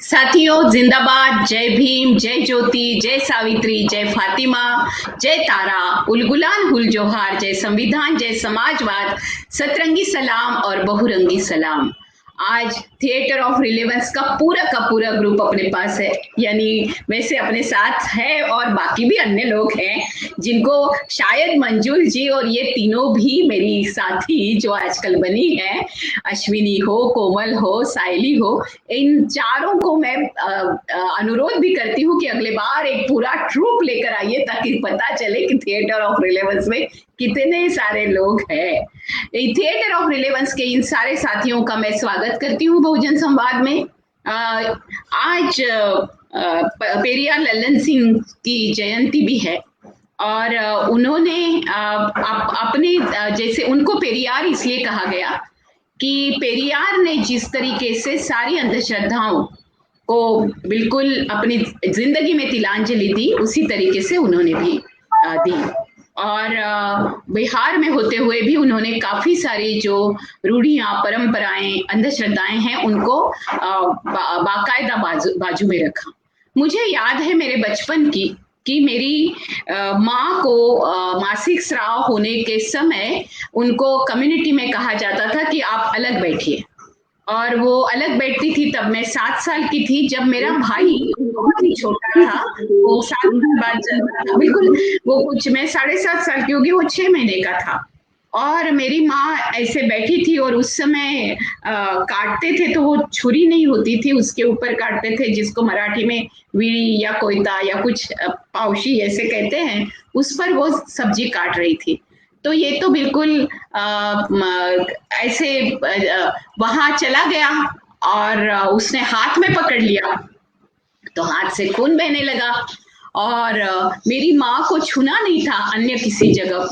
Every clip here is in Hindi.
साथियों, जिंदाबाद। जय भीम, जय ज्योति, जय सावित्री, जय फातिमा, जय तारा, उलगुलान हुल जोहार, जय संविधान, जय समाजवाद, सतरंगी सलाम और बहुरंगी सलाम। आज थिएटर ऑफ रिलेवेंस का पूरा ग्रुप अपने पास है, यानी वैसे अपने साथ है और बाकी भी अन्य लोग हैं जिनको शायद मंजूल जी और ये तीनों भी मेरी साथी जो आजकल बनी है, अश्विनी हो, कोमल हो, साइली हो, इन चारों को मैं अनुरोध भी करती हूँ कि अगले बार एक पूरा ट्रूप लेकर आइए ताकि पता चले कि थिएटर ऑफ रिलेवेंस में कितने सारे लोग हैं। थिएटर ऑफ रिलेवेंस के इन सारे साथियों का मैं स्वागत करती हूँ बहुजन संवाद में। आज पेरियार लल्लन सिंह की जयंती भी है और उन्होंने अपने जैसे उनको पेरियार इसलिए कहा गया कि पेरियार ने जिस तरीके से सारी अंधश्रद्धाओं को बिल्कुल अपनी जिंदगी में तिलांजलि दी, उसी तरीके से उन्होंने भी दी। और बिहार में होते हुए भी उन्होंने काफी सारी जो रूढ़ियां, परंपराएं, अंधश्रद्धाएं हैं उनको बाकायदा बाजू में रखा। मुझे याद है मेरे बचपन की कि मेरी माँ को मासिक स्राव होने के समय उनको कम्युनिटी में कहा जाता था कि आप अलग बैठिए, और वो अलग बैठती थी। तब मैं 7 साल की थी। जब मेरा भाई बहुत ही छोटा था, वो 7 साल बाद जन्मा था, बिल्कुल वो कुछ, मैं 7.5 साल की होगी, वो 6 महीने का था। और मेरी माँ ऐसे बैठी थी और उस समय काटते थे तो वो छुरी नहीं होती थी, उसके ऊपर काटते थे, जिसको मराठी में वीड़ी या कोयता या कुछ पावशी ऐसे कहते हैं, उस पर वो सब्जी काट रही थी। तो ये तो बिल्कुल ऐसे वहां चला गया और उसने हाथ में पकड़ लिया तो हाथ से खून बहने लगा और मेरी माँ को छूना नहीं था अन्य किसी जगह,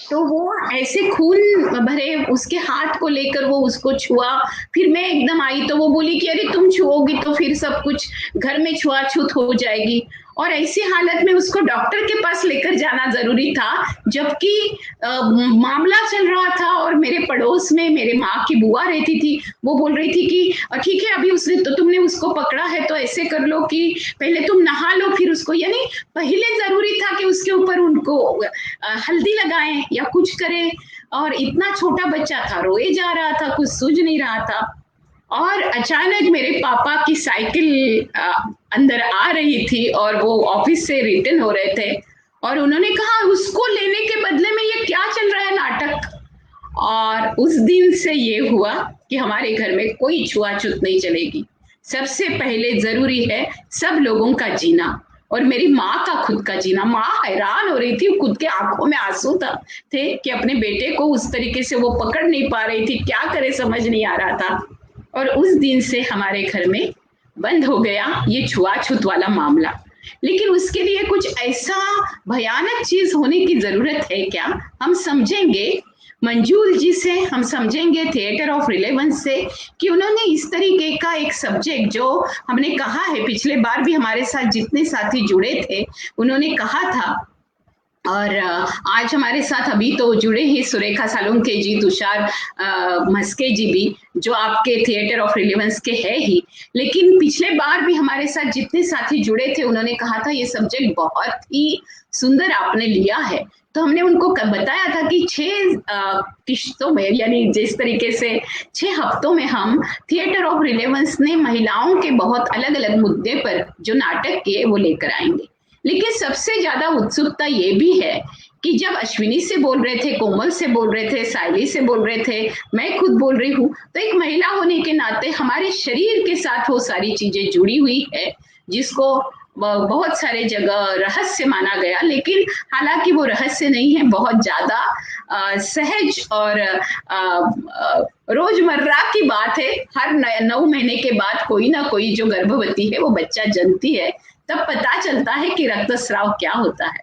तो वो ऐसे खून भरे उसके हाथ को लेकर वो उसको छुआ। फिर मैं एकदम आई तो वो बोली कि अरे तुम छुओगी तो फिर सब कुछ घर में छुआछूत हो जाएगी, और ऐसी हालत में उसको डॉक्टर के पास लेकर जाना जरूरी था, जबकि मामला चल रहा था। और मेरे पड़ोस में मेरे माँ की बुआ रहती थी, वो बोल रही थी कि ठीक है, अभी उसने तो तुमने उसको पकड़ा है तो ऐसे कर लो कि पहले तुम नहा लो फिर उसको, यानी पहले जरूरी था कि उसके ऊपर उनको हल्दी लगाएं या कुछ करें। और इतना छोटा बच्चा था, रोए जा रहा था, कुछ सूझ नहीं रहा था। और अचानक मेरे पापा की साइकिल अंदर आ रही थी और वो ऑफिस से रिटर्न हो रहे थे, और उन्होंने कहा उसको लेने के बदले में ये क्या चल रहा है नाटक। और उस दिन से ये हुआ कि हमारे घर में कोई छुआछूत नहीं चलेगी। सबसे पहले जरूरी है सब लोगों का जीना, और मेरी माँ का खुद का जीना। माँ हैरान हो रही थी, खुद के आंखों में आंसू थे कि अपने बेटे को उस तरीके से वो पकड़ नहीं पा रही थी, क्या करे समझ नहीं आ रहा था। और उस दिन से हमारे घर में बंद हो गया ये छुआछूत वाला मामला। लेकिन उसके लिए कुछ ऐसा भयानक चीज होने की जरूरत है क्या? हम समझेंगे मंजूल जी से, हम समझेंगे थिएटर ऑफ रिलेवेंस से कि उन्होंने इस तरीके का एक सब्जेक्ट, जो हमने कहा है पिछले बार भी हमारे साथ जितने साथी जुड़े थे उन्होंने कहा था, और आज हमारे साथ अभी तो जुड़े ही सुरेखा सालुंके जी, तुषार मस्के जी भी, जो आपके थिएटर ऑफ रिलेवेंस के है ही, लेकिन पिछले बार भी हमारे साथ जितने साथी जुड़े थे उन्होंने कहा था ये सब्जेक्ट बहुत ही सुंदर आपने लिया है। तो हमने उनको बताया था कि 6 किश्तों में, यानी जिस तरीके से 6 हफ्तों में हम थिएटर ऑफ रिलेवेंस ने महिलाओं के बहुत अलग अलग मुद्दे पर जो नाटक किए वो लेकर आएंगे। लेकिन सबसे ज्यादा उत्सुकता ये भी है कि जब अश्विनी से बोल रहे थे, कोमल से बोल रहे थे, साइली से बोल रहे थे, मैं खुद बोल रही हूँ, तो एक महिला होने के नाते हमारे शरीर के साथ वो सारी चीजें जुड़ी हुई है जिसको बहुत सारे जगह रहस्य माना गया, लेकिन हालांकि वो रहस्य नहीं है, बहुत ज्यादा सहज और रोजमर्रा की बात है। हर 9 महीने के बाद कोई ना कोई जो गर्भवती है वो बच्चा जनती है, तब पता चलता है कि रक्तस्राव क्या होता है।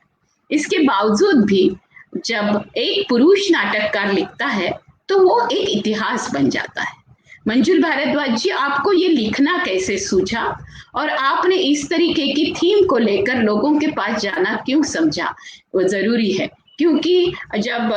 इसके बावजूद भी जब एक पुरुष नाटककार लिखता है तो वो एक इतिहास बन जाता है। मंजुल भारद्वाज जी, आपको ये लिखना कैसे सूझा और आपने इस तरीके की थीम को लेकर लोगों के पास जाना क्यों समझा वो जरूरी है? क्योंकि जब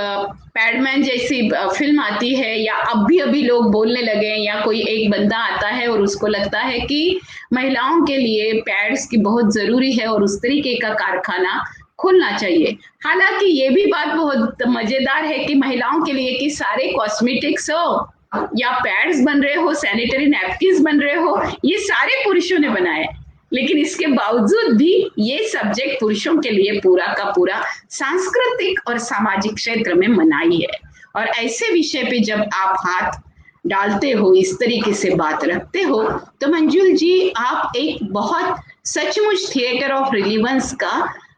पैडमैन जैसी फिल्म आती है या अब भी अभी लोग बोलने लगे या कोई एक बंदा आता है है और उसको लगता है कि महिलाओं के लिए पैड्स की बहुत ज़रूरी है और उस तरीके का कारखाना खुलना चाहिए। हालाँकि ये भी बात बहुत मज़ेदार है कि महिलाओं के लिए कि सारे कॉस्मेटिक्स हो या पैड्स बन रहे हो, सैनिटरी नैपकिन्स बन रहे हो, ये सारे पुरुषों ने बनाए। लेकिन इसके बावजूद भी ये सब्जेक्ट पुरुषों के लिए पूरा का पूरा सांस्कृतिक और सामाजिक क्षेत्र में मनाही है। और ऐसे विषय पे जब आप हाथ डालते हो, इस तरीके से बात रखते हो, तो मंजुल जी आप एक बहुत सचमुच थिएटर ऑफ रिलीवेंस का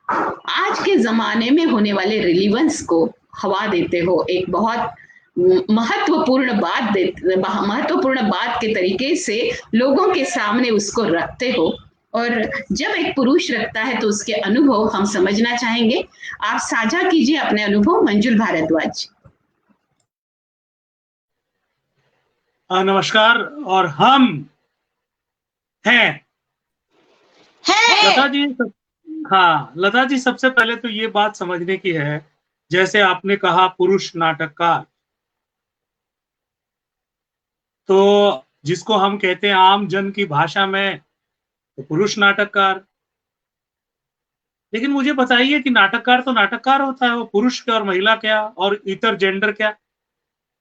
आज के जमाने में होने वाले रिलीवेंस को हवा देते हो, एक बहुत महत्वपूर्ण बात के तरीके से लोगों के सामने उसको रखते हो। और जब एक पुरुष रखता है तो उसके अनुभव हम समझना चाहेंगे। आप साझा कीजिए अपने अनुभव, मंजुल भारद्वाज। नमस्कार। और हम हैं लता जी। हाँ लता जी, सबसे पहले तो ये बात समझने की है, जैसे आपने कहा पुरुष नाटककार, तो जिसको हम कहते हैं आम जन की भाषा में तो पुरुष नाटककार। लेकिन मुझे बताइए कि नाटककार तो नाटककार होता है, वो पुरुष क्या और महिला क्या और इतर जेंडर क्या?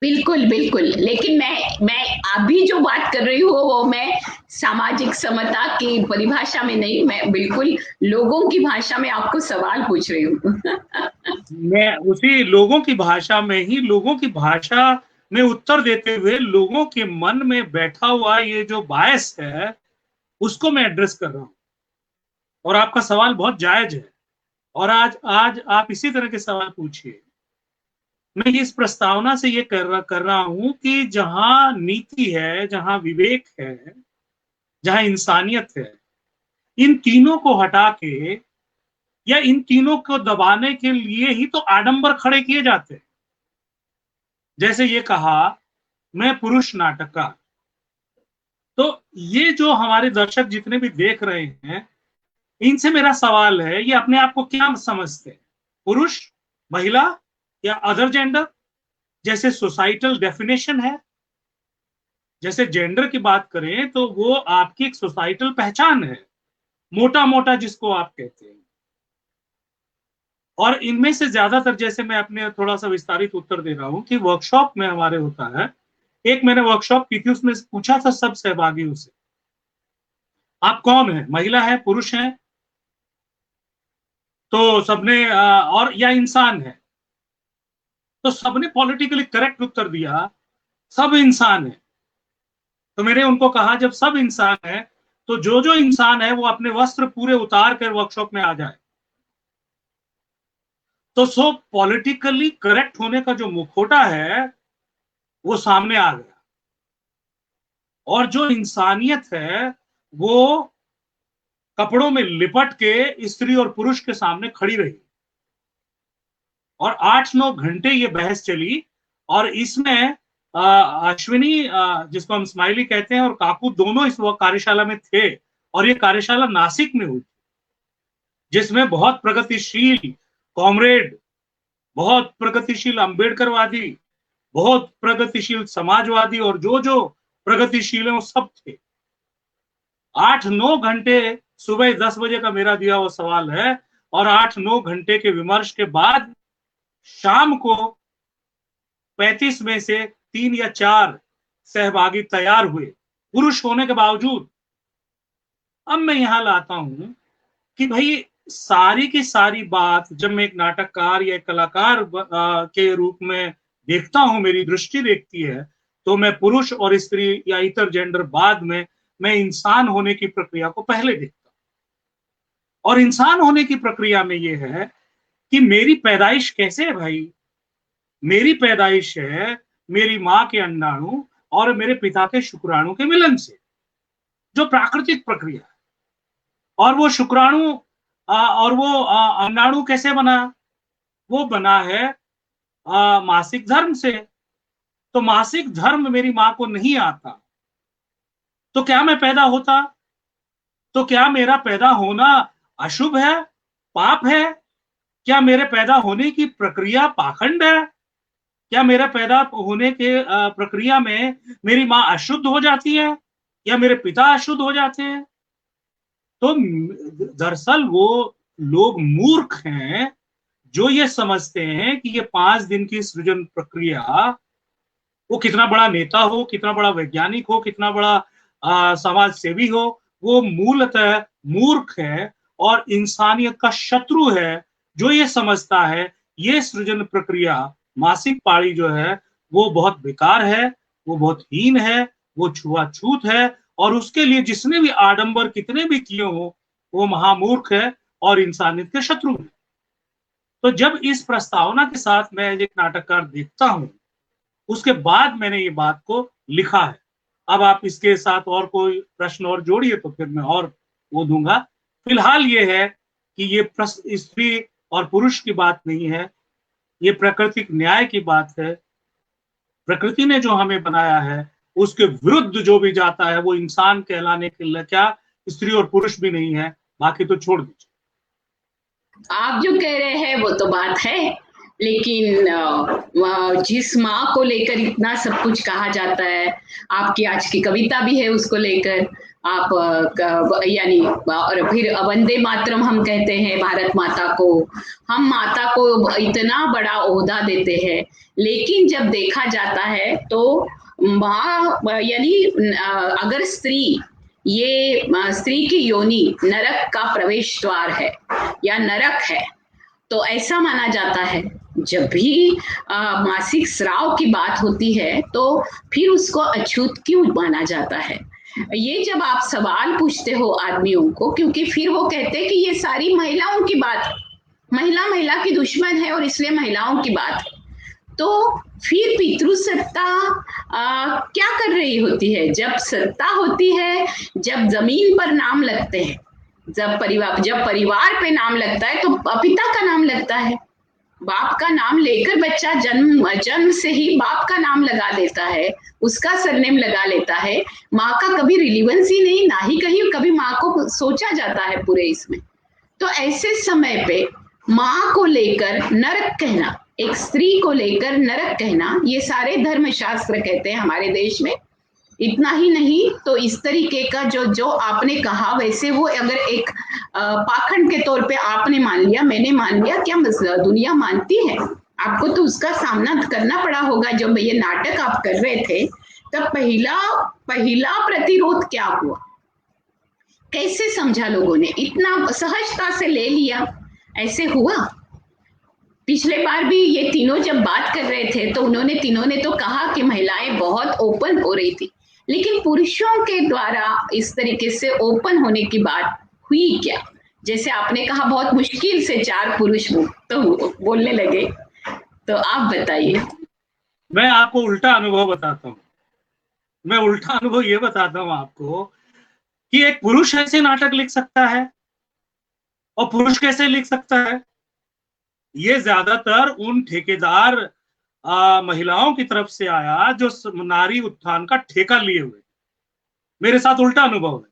बिल्कुल बिल्कुल, लेकिन मैं अभी जो बात कर रही हूँ वो मैं सामाजिक समता की परिभाषा में नहीं, मैं बिल्कुल लोगों की भाषा में आपको सवाल पूछ रही हूँ। मैं उसी लोगों की भाषा में ही, लोगों की भाषा में उत्तर देते हुए लोगों के मन में बैठा हुआ ये जो बायस है उसको मैं एड्रेस कर रहा हूँ। और आपका सवाल बहुत जायज है और आज आप इसी तरह के सवाल पूछिए। मैं इस प्रस्तावना से ये कर रहा हूं कि जहां नीति है, जहां विवेक है, जहां इंसानियत है, इन तीनों को हटा के या इन तीनों को दबाने के लिए ही तो आडंबर खड़े किए जाते हैं। जैसे ये कहा मैं पुरुष नाटककार, तो ये जो हमारे दर्शक जितने भी देख रहे हैं, इनसे मेरा सवाल है, ये अपने आप को क्या समझते हैं, पुरुष, महिला या अदर जेंडर? जैसे सोसाइटल डेफिनेशन है, जैसे जेंडर की बात करें तो वो आपकी एक सोसाइटल पहचान है, मोटा मोटा जिसको आप कहते हैं। और इनमें से ज्यादातर, जैसे मैं अपने थोड़ा सा विस्तारित उत्तर दे रहा हूं कि वर्कशॉप में हमारे होता है, एक मैंने वर्कशॉप की थी, उसमें पूछा था सब सहभागियों से, आप कौन है, महिला है, पुरुष है? तो सबने और या इंसान है? तो सबने पॉलिटिकली करेक्ट उत्तर दिया, सब इंसान है। तो मैंने उनको कहा जब सब इंसान है तो जो इंसान है वो अपने वस्त्र पूरे उतार कर वर्कशॉप में आ जाए। तो सो पॉलिटिकली करेक्ट होने का जो मुखौटा है वो सामने आ गया, और जो इंसानियत है वो कपड़ों में लिपट के स्त्री और पुरुष के सामने खड़ी रही। और 8-9 घंटे ये बहस चली, और इसमें अश्विनी, जिसको हम स्माइली कहते हैं, और काकू दोनों इस कार्यशाला में थे। और ये कार्यशाला नासिक में हुई, जिसमें बहुत प्रगतिशील कॉमरेड, बहुत प्रगतिशील अंबेडकरवादी, बहुत प्रगतिशील समाजवादी, और जो प्रगतिशील है वो सब थे। 8-9 घंटे, सुबह 10 बजे का मेरा दिया हुआ सवाल है, और 8-9 घंटे के विमर्श के बाद शाम को 35 में से 3 या 4 सहभागी तैयार हुए, पुरुष होने के बावजूद। अब मैं यहां लाता हूं कि भाई सारी की सारी बात जब मैं एक नाटककार या एक कलाकार के रूप में देखता हूं, मेरी दृष्टि देखती है, तो मैं पुरुष और स्त्री या इतर जेंडर बाद में, मैं इंसान होने की प्रक्रिया को पहले देखता हूं। और इंसान होने की प्रक्रिया में यह है कि मेरी पैदाइश कैसे है भाई? मेरी पैदाइश है मेरी माँ के अंडाणु और मेरे पिता के शुक्राणु के मिलन से, जो प्राकृतिक प्रक्रिया है। और वो शुक्राणु और वो अंडाणु कैसे बना? वो बना है मासिक धर्म से। तो मासिक धर्म मेरी माँ को नहीं आता, तो क्या मैं पैदा होता? तो क्या मेरा पैदा होना अशुभ है, पाप है? क्या मेरे पैदा होने की प्रक्रिया पाखंड है? क्या मेरे पैदा होने के प्रक्रिया में मेरी माँ अशुद्ध हो जाती है? या मेरे पिता अशुद्ध हो जाते हैं। तो दरअसल वो लोग मूर्ख हैं जो ये समझते हैं कि ये 5 दिन की सृजन प्रक्रिया, वो कितना बड़ा नेता हो, कितना बड़ा वैज्ञानिक हो, कितना बड़ा समाज सेवी हो, वो मूलतः मूर्ख है और इंसानियत का शत्रु है, जो ये समझता है ये सृजन प्रक्रिया, मासिक पाळी जो है वो बहुत बेकार है, वो बहुत हीन है, वो छुआछूत है, और उसके लिए जिसने भी आडंबर कितने भी किए हो वो महामूर्ख है और इंसानियत के शत्रु है। तो जब इस प्रस्तावना के साथ मैं एक नाटककार देखता हूं, उसके बाद मैंने ये बात को लिखा है। अब आप इसके साथ और कोई प्रश्न और जोड़िए तो फिर मैं और वो दूंगा। फिलहाल ये है कि ये स्त्री और पुरुष की बात नहीं है, ये प्राकृतिक न्याय की बात है। प्रकृति ने जो हमें बनाया है उसके विरुद्ध जो भी जाता है वो इंसान कहलाने के लिए क्या स्त्री और पुरुष भी नहीं है, बाकी तो छोड़ दीजिए। आप जो कह रहे हैं वो तो बात है, लेकिन जिस माँ को लेकर इतना सब कुछ कहा जाता है, आपकी आज की कविता भी है उसको लेकर, आप यानी और फिर वंदे मातरम हम कहते हैं भारत माता को, हम माता को इतना बड़ा ओहदा देते हैं, लेकिन जब देखा जाता है तो माँ यानी अगर स्त्री, ये स्त्री की योनि नरक का प्रवेश द्वार है या नरक है, तो ऐसा माना जाता है। जब भी मासिक स्राव की बात होती है तो फिर उसको अछूत क्यों माना जाता है? ये जब आप सवाल पूछते हो आदमियों को, क्योंकि फिर वो कहते हैं कि ये सारी महिलाओं की बात, महिला की दुश्मन है और इसलिए महिलाओं की बात है। तो फिर पितृसत्ता क्या कर रही होती है? जब सत्ता होती है, जब जमीन पर नाम लगते हैं, जब परिवार पे नाम लगता है तो पिता का नाम लगता है, बाप का नाम लेकर बच्चा जन्म से ही बाप का नाम लगा देता है, उसका सरनेम लगा लेता है। माँ का कभी रिलीवेंस ही नहीं, ना ही कहीं कभी माँ को सोचा जाता है पूरे इसमें। तो ऐसे समय पे माँ को लेकर नरक कहना, एक स्त्री को लेकर नरक कहना, ये सारे धर्मशास्त्र कहते हैं हमारे देश में। इतना ही नहीं तो इस तरीके का जो आपने कहा, वैसे वो अगर एक पाखंड के तौर पे आपने मान लिया, मैंने मान लिया, क्या दुनिया मानती है? आपको तो उसका सामना करना पड़ा होगा। जब ये नाटक आप कर रहे थे तब पहला प्रतिरोध क्या हुआ? कैसे समझा लोगों ने? इतना सहजता से ले लिया, ऐसे हुआ? पिछले बार भी ये तीनों जब बात कर रहे थे तो तीनों ने तो कहा कि महिलाएं बहुत ओपन हो रही थी, लेकिन पुरुषों के द्वारा इस तरीके से ओपन होने की बात हुई क्या? जैसे आपने कहा बहुत मुश्किल से 4 पुरुष तो बोलने लगे, तो आप बताइए। मैं आपको उल्टा अनुभव बताता हूँ। मैं उल्टा अनुभव ये बताता हूँ आपको कि एक पुरुष ऐसे नाटक लिख सकता है और पुरुष कैसे लिख सकता है। ये ज्यादातर उन ठेकेदार महिलाओं की तरफ से आया जो नारी उत्थान का ठेका लिए हुए। मेरे साथ उल्टा अनुभव है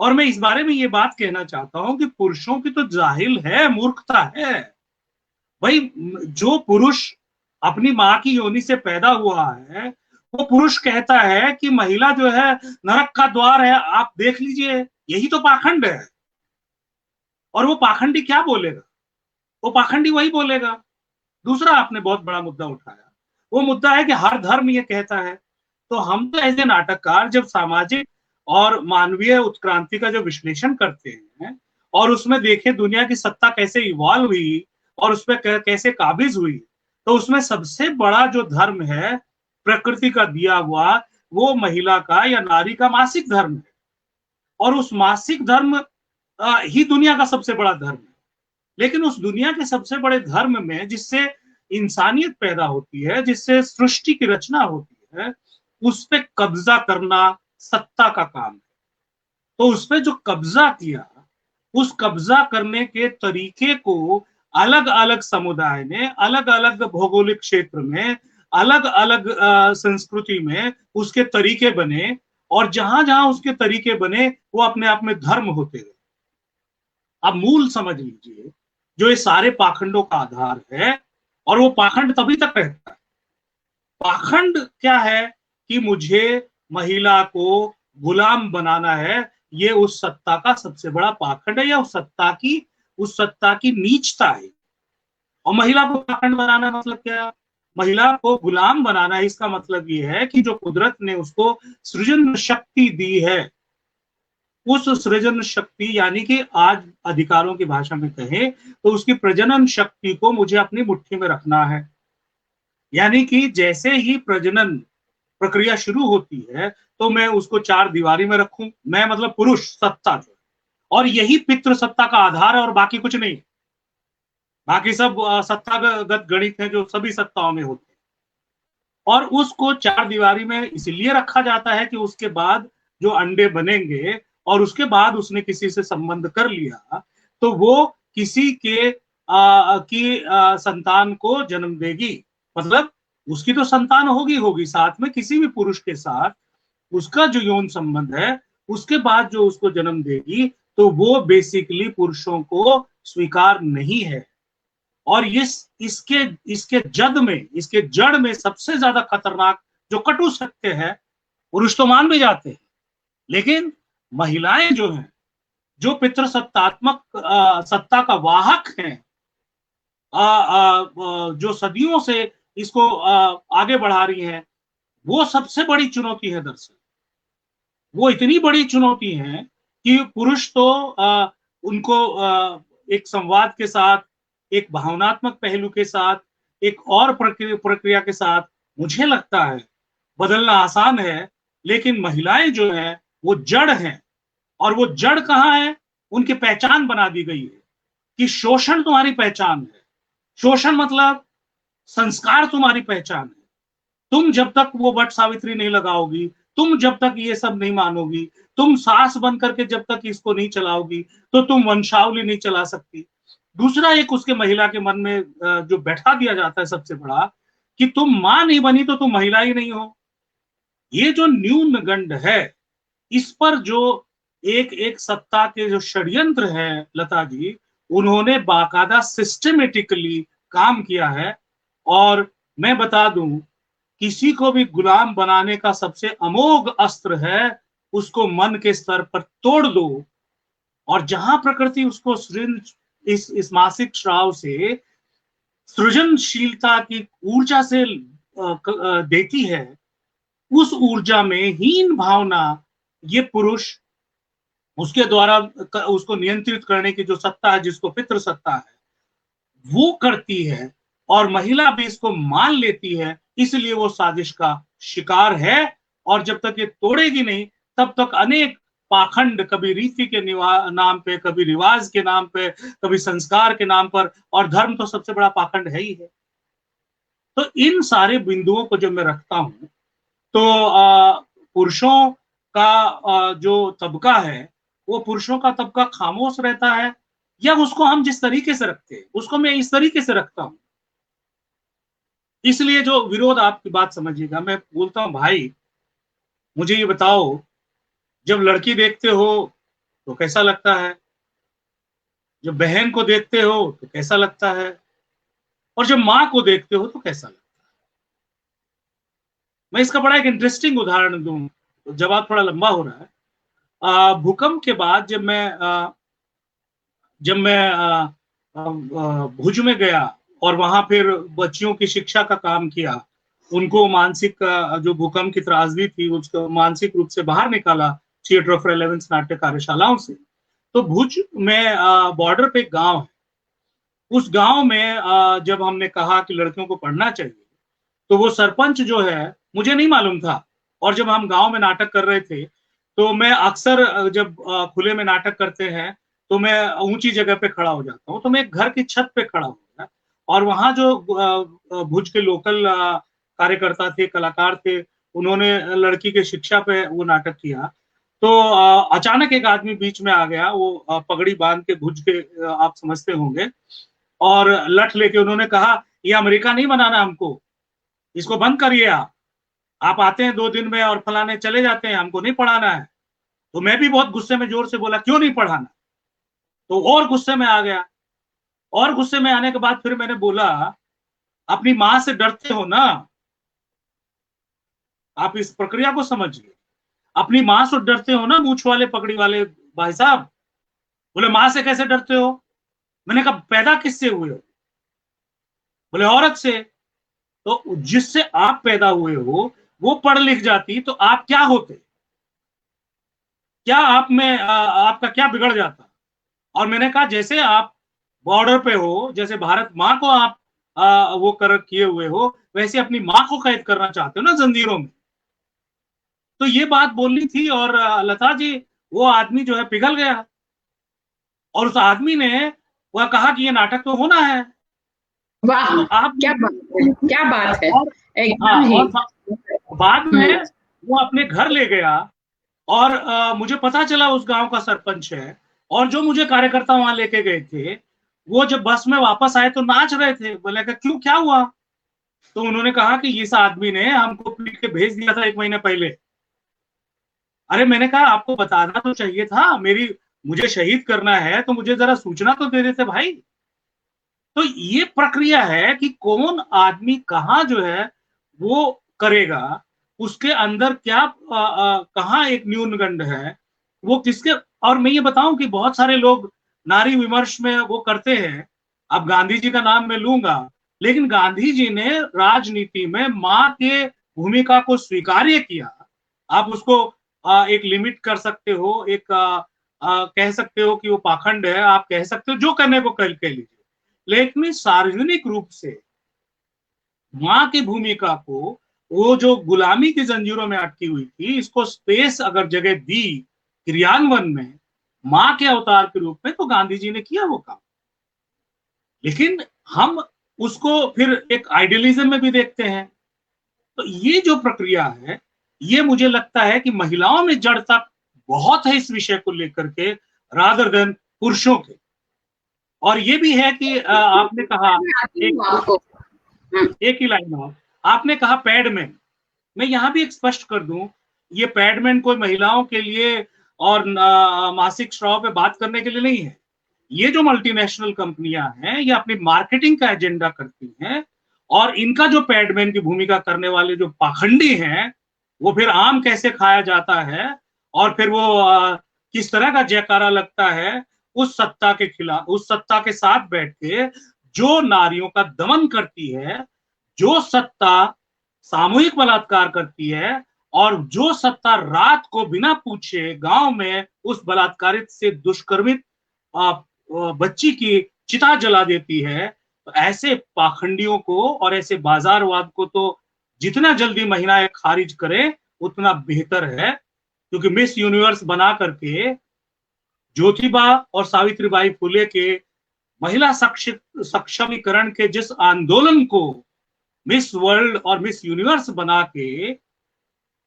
और मैं इस बारे में ये बात कहना चाहता हूं कि पुरुषों की तो जाहिल है, मूर्खता है भाई। जो पुरुष अपनी माँ की योनि से पैदा हुआ है वो पुरुष कहता है कि महिला जो है नरक का द्वार है, आप देख लीजिए, यही तो पाखंड है। और वो पाखंडी क्या बोलेगा? वो पाखंडी वही बोलेगा। दूसरा आपने बहुत बड़ा मुद्दा उठाया, वो मुद्दा है कि हर धर्म ये कहता है। तो हम तो ऐसे नाटककार जब सामाजिक और मानवीय उत्क्रांति का जो विश्लेषण करते हैं और उसमें देखें दुनिया की सत्ता कैसे इवॉल्व हुई और उसमें कैसे काबिज हुई, तो उसमें सबसे बड़ा जो धर्म है प्रकृति का दिया हुआ, वो महिला का या नारी का मासिक धर्म है। और उस मासिक धर्म ही दुनिया का सबसे बड़ा धर्म है। लेकिन उस दुनिया के सबसे बड़े धर्म में जिससे इंसानियत पैदा होती है, जिससे सृष्टि की रचना होती है, उस पे कब्जा करना सत्ता का काम है। तो उस पे जो कब्जा किया, उस कब्जा करने के तरीके को अलग अलग समुदाय ने अलग अलग भौगोलिक क्षेत्र में अलग अलग संस्कृति में उसके तरीके बने, और जहां जहां उसके तरीके बने वो अपने आप में धर्म होते गए। अब मूल समझ लीजिए जो ये सारे पाखंडों का आधार है, और वो पाखंड तभी तक रहता है। पाखंड क्या है कि मुझे महिला को गुलाम बनाना है, ये उस सत्ता का सबसे बड़ा पाखंड है, या उस सत्ता की नीचता है। और महिला को पाखंड बनाना मतलब क्या? महिला को गुलाम बनाना है, इसका मतलब ये है कि जो कुदरत ने उसको सृजन शक्ति दी है, उस सृजन शक्ति, यानी कि आज अधिकारों की भाषा में कहें तो उसकी प्रजनन शक्ति को मुझे अपनी मुट्ठी में रखना है। यानी कि जैसे ही प्रजनन प्रक्रिया शुरू होती है तो मैं उसको चार दीवारी में रखूं, मैं मतलब पुरुष सत्ता जो, और यही पितृ सत्ता का आधार है और बाकी कुछ नहीं। बाकी सब सत्तागत गणित है जो सभी सत्ताओं में होते हैं। और उसको चार दीवारी में इसलिए रखा जाता है कि उसके बाद जो अंडे बनेंगे और उसके बाद उसने किसी से संबंध कर लिया तो वो किसी के संतान को जन्म देगी, मतलब उसकी तो संतान होगी साथ में किसी भी पुरुष के साथ उसका जो यौन संबंध है, उसके बाद जो उसको जन्म देगी तो वो बेसिकली पुरुषों को स्वीकार नहीं है। और इसके इसके जड़ में सबसे ज्यादा खतरनाक जो कटु सत्य है, पुरुष तो मान भी जाते हैं, लेकिन महिलाएं जो हैं, जो पितृसत्तात्मक सत्ता का वाहक हैं, जो सदियों से इसको आगे बढ़ा रही हैं, वो सबसे बड़ी चुनौती है। दरअसल वो इतनी बड़ी चुनौती है कि पुरुष तो उनको एक संवाद के साथ, एक भावनात्मक पहलू के साथ, एक और प्रक्रिया के साथ मुझे लगता है बदलना आसान है, लेकिन महिलाएं जो हैं वो जड़ हैं। और वो जड़ कहाँ है? उनकी पहचान बना दी गई है कि शोषण तुम्हारी पहचान है। शोषण मतलब संस्कार तुम्हारी पहचान है। तुम जब तक वो वट सावित्री नहीं लगाओगी, तुम जब तक ये सब नहीं मानोगी, तुम सास बन करके जब तक इसको नहीं चलाओगी तो तुम वंशावली नहीं चला सकती। दूसरा एक उसके महिला के मन में जो बैठा दिया जाता है सबसे बड़ा, कि तुम मां नहीं बनी तो तुम महिला ही नहीं हो। ये जो न्यूनगंड है, इस पर जो एक एक सत्ता के जो षड्यंत्र है लता जी, उन्होंने बाकायदा सिस्टमेटिकली काम किया है। और मैं बता दूं, किसी को भी गुलाम बनाने का सबसे अमोघ अस्त्र है, उसको मन के स्तर पर तोड़ दो, और जहां प्रकृति उसको इस मासिक श्राव से सृजनशीलता की ऊर्जा से देती है, उस ऊर्जा में हीन भावना ये पुरुष उसके द्वारा उसको नियंत्रित करने की जो सत्ता है, जिसको पितृ सत्ता है, वो करती है। और महिला भी इसको मान लेती है, इसलिए वो साजिश का शिकार है। और जब तक ये तोड़ेगी नहीं तब तक अनेक पाखंड, कभी रीति के नाम पे, कभी रिवाज के नाम पे, कभी संस्कार के नाम पर, और धर्म तो सबसे बड़ा पाखंड है ही है। तो इन सारे बिंदुओं को जब मैं रखता हूं तो पुरुषों का जो तबका है, वो पुरुषों का तबका खामोश रहता है, या उसको हम जिस तरीके से रखते हैं उसको मैं इस तरीके से रखता हूं। इसलिए जो विरोध, आपकी बात समझिएगा, मैं बोलता हूं भाई मुझे ये बताओ, जब लड़की देखते हो तो कैसा लगता है, जब बहन को देखते हो तो कैसा लगता है, और जब माँ को देखते हो तो कैसा लगता है। मैं इसका बड़ा एक इंटरेस्टिंग उदाहरण दूं, जवाब थोड़ा लंबा हो रहा है। भूकंप के बाद जब मैं भुज में गया और वहां फिर बच्चियों की शिक्षा का काम किया, उनको मानसिक जो भूकंप की त्रासदी थी उसको मानसिक रूप से बाहर निकाला थिएटर ऑफ रेलेवेंस नाट्य कार्यशालाओं से। तो भुज में बॉर्डर पे एक गांव है, उस गांव में जब हमने कहा कि लड़कियों को पढ़ना चाहिए, तो वो सरपंच जो है, मुझे नहीं मालूम था, और जब हम गांव में नाटक कर रहे थे तो मैं अक्सर जब खुले में नाटक करते हैं तो मैं ऊंची जगह पे खड़ा हो जाता हूँ, तो मैं एक घर की छत पे खड़ा हो गया, और वहां जो भुज के लोकल कार्यकर्ता थे, कलाकार थे, उन्होंने लड़की के शिक्षा पे वो नाटक किया। तो अचानक एक आदमी बीच में आ गया, वो पगड़ी बांध के, भुज के आप समझते होंगे, और लठ लेके उन्होंने कहा ये अमेरिका नहीं बनाना हमको, इसको बंद करिए, आप आते हैं 2 दिन में और फलाने चले जाते हैं, हमको नहीं पढ़ाना है। तो मैं भी बहुत गुस्से में जोर से बोला क्यों नहीं पढ़ाना, तो और गुस्से में आ गया। और गुस्से में आने के बाद फिर मैंने बोला अपनी मां से डरते हो ना, आप इस प्रक्रिया को समझिए, अपनी माँ से डरते हो ना, मूछ वाले पगड़ी वाले भाई साहब? बोले माँ से कैसे डरते हो? मैंने कहा पैदा किससे हुए हो? बोले औरत से। तो जिससे आप पैदा हुए हो वो पढ़ लिख जाती तो आप क्या होते? क्या आप में आपका क्या बिगड़ जाता? और मैंने कहा जैसे आप बॉर्डर पे हो, जैसे भारत माँ को आप वो कर किए हुए हो, वैसे अपनी माँ को कैद करना चाहते हो ना जंजीरों में। तो ये बात बोलनी थी और लता जी, वो आदमी जो है पिघल गया और उस आदमी ने वह कहा कि ये नाटक तो होना है। वाह, तो आप क्या बात है, क्या बात है, और हाँ, एकदम ही। और बाद हम्म। में वो अपने घर ले गया और मुझे पता चला उस गांव का सरपंच है, और जो मुझे कार्यकर्ता वहां लेके गए थे, वो जब बस में वापस आए तो नाच रहे थे। बोले कि क्यों, क्या हुआ? तो उन्होंने कहा कि इस आदमी ने हमको पीट के भेज दिया था 1 महीने पहले। अरे मैंने कहा आपको बताना तो चाहिए था, मुझे शहीद करना है तो मुझे जरा सूचना तो दे देते भाई। तो ये प्रक्रिया है कि कौन आदमी कहाँ जो है वो करेगा, उसके अंदर क्या कहाँ एक न्यूनगंड है, वो किसके। और मैं ये बताऊं कि बहुत सारे लोग नारी विमर्श में वो करते हैं, अब गांधी जी का नाम मैं लूंगा, लेकिन गांधी जी ने राजनीति में माँ के भूमिका को स्वीकार्य किया। आप उसको एक लिमिट कर सकते हो, एक कह सकते हो कि वो पाखंड है, आप कह सकते हो जो करने को कह लीजिए, लेकिन सार्वजनिक रूप से माँ की भूमिका को, वो जो गुलामी की जंजीरों में अटकी हुई थी, इसको स्पेस अगर जगह दी क्रियान्वयन में माँ के अवतार के रूप में, तो गांधी जी ने किया वो काम। लेकिन हम उसको फिर एक आइडियलिज्म में भी देखते हैं। तो ये जो प्रक्रिया है, ये मुझे लगता है कि महिलाओं में जड़ तक बहुत है इस विषय को लेकर के, रादर देन पुरुषों के। और ये भी है कि आपने कहा एक ही लाइन और, आपने कहा पैडमैन। मैं यहां भी एक स्पष्ट कर दूं, ये पैडमैन कोई महिलाओं के लिए और मासिक श्राव पे बात करने के लिए नहीं है। ये जो मल्टीनेशनल कंपनियां हैं, ये अपनी मार्केटिंग का एजेंडा करती हैं, और इनका जो पैडमैन की भूमिका करने वाले जो पाखंडी हैं, वो फिर आम कैसे खाया जाता है और फिर वो किस तरह का जयकारा लगता है उस सत्ता के खिलाफ, उस सत्ता के साथ बैठ के जो नारियों का दमन करती है, जो सत्ता सामूहिक बलात्कार करती है, और जो सत्ता रात को बिना पूछे गांव में उस बलात्कारित से दुष्कर्मित बच्ची की चिता जला देती है। तो ऐसे पाखंडियों को और ऐसे बाजारवाद को तो जितना जल्दी महिलाएं खारिज करें उतना बेहतर है, क्योंकि मिस यूनिवर्स बना करके ज्योतिबा और सावित्रीबाई फुले के महिला सक्षमीकरण के जिस आंदोलन को मिस वर्ल्ड और मिस यूनिवर्स बना के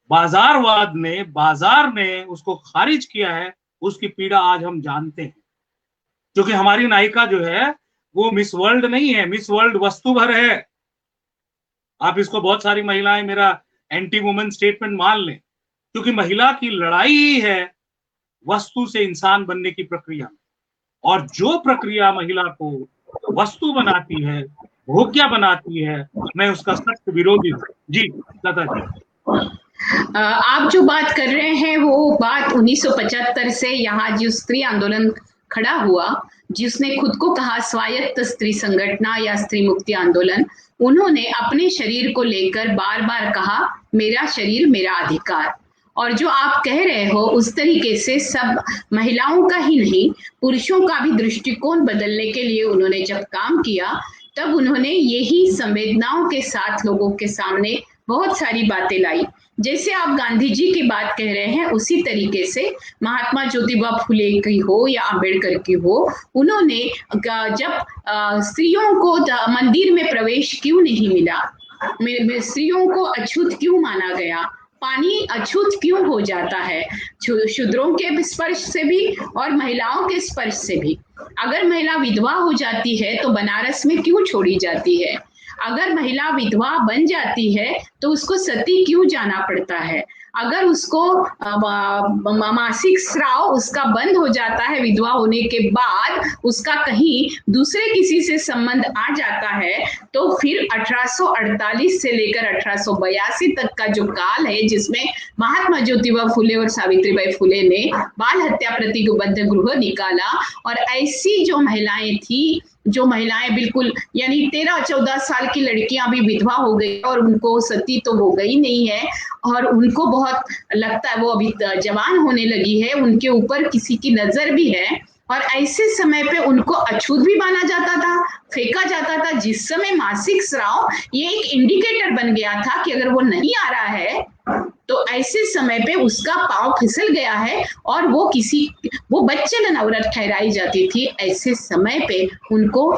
बाजार ने उसको खारिज किया है, उसकी पीड़ा आज हम जानते हैं। क्योंकि हमारी नायिका जो है वो मिस वर्ल्ड नहीं है, मिस वर्ल्ड वस्तु भर है। आप इसको बहुत सारी महिलाएं मेरा एंटी वुमेन स्टेटमेंट मान लें, क्योंकि महिला की लड़ाई ही है वस्तु से इंसान बनने की प्रक्रिया। और जो प्रक्रिया महिला को वस्तु बनाती है, भोग्या बनाती है, मैं उसका सख्त विरोधी हूँ। जी लता जी। आप जो बात कर रहे हैं वो बात 1975 से यहाँ जो स्त्री आंदोलन खड़ा हुआ, जिसने खुद को कहा स्वायत्त स्त्री संगठन या स्त्री मुक्ति आंदोलन, उन्होंने अपने शरीर को लेकर बार बार कहा मेरा शरीर मेरा अधिकार। और जो आप कह रहे हो उस तरीके से सब महिलाओं का ही नहीं, पुरुषों का भी दृष्टिकोण बदलने के लिए उन्होंने जब काम किया, तब उन्होंने यही संवेदनाओं के साथ लोगों के सामने बहुत सारी बातें लाई। जैसे आप गांधी जी की बात कह रहे हैं, उसी तरीके से महात्मा ज्योतिबा फुले की हो या अंबेडकर की हो, उन्होंने जब स्त्रियों को मंदिर में प्रवेश क्यों नहीं मिला, स्त्रियों को अछूत क्यों माना गया, पानी अछूत क्यों हो जाता है, शूद्रों के स्पर्श से भी और महिलाओं के स्पर्श से भी, अगर महिला विधवा हो जाती है तो बनारस में क्यों छोड़ी जाती है, अगर महिला विधवा बन जाती है तो उसको सती क्यों जाना पड़ता है? अगर उसको मासिक स्राव उसका बंद हो जाता है विधवा होने के बाद, उसका कहीं दूसरे किसी से संबंध आ जाता है, तो फिर 1848 से लेकर 1882 तक का जो काल है, जिसमें महात्मा ज्योतिबा फुले और सावित्रीबाई फुले ने बाल हत्या प्रतिबंध गृह निकाला, और ऐसी जो महिलाएं थी, जो महिलाएं बिल्कुल यानी 13-14 साल की लड़कियां भी विधवा हो गई और उनको सती तो हो गई नहीं है, और उनको बहुत लगता है वो अभी जवान होने लगी है, उनके ऊपर किसी की नजर भी है, और ऐसे समय पे उनको अछूत भी माना जाता था, फेंका जाता था। जिस समय मासिक स्राव ये एक इंडिकेटर बन गया था कि अगर वो नहीं आ रहा है तो ऐसे समय पे उसका पांव फिसल गया है और वो बच्चेलन औरत ठहराई जाती थी। ऐसे समय पे उनको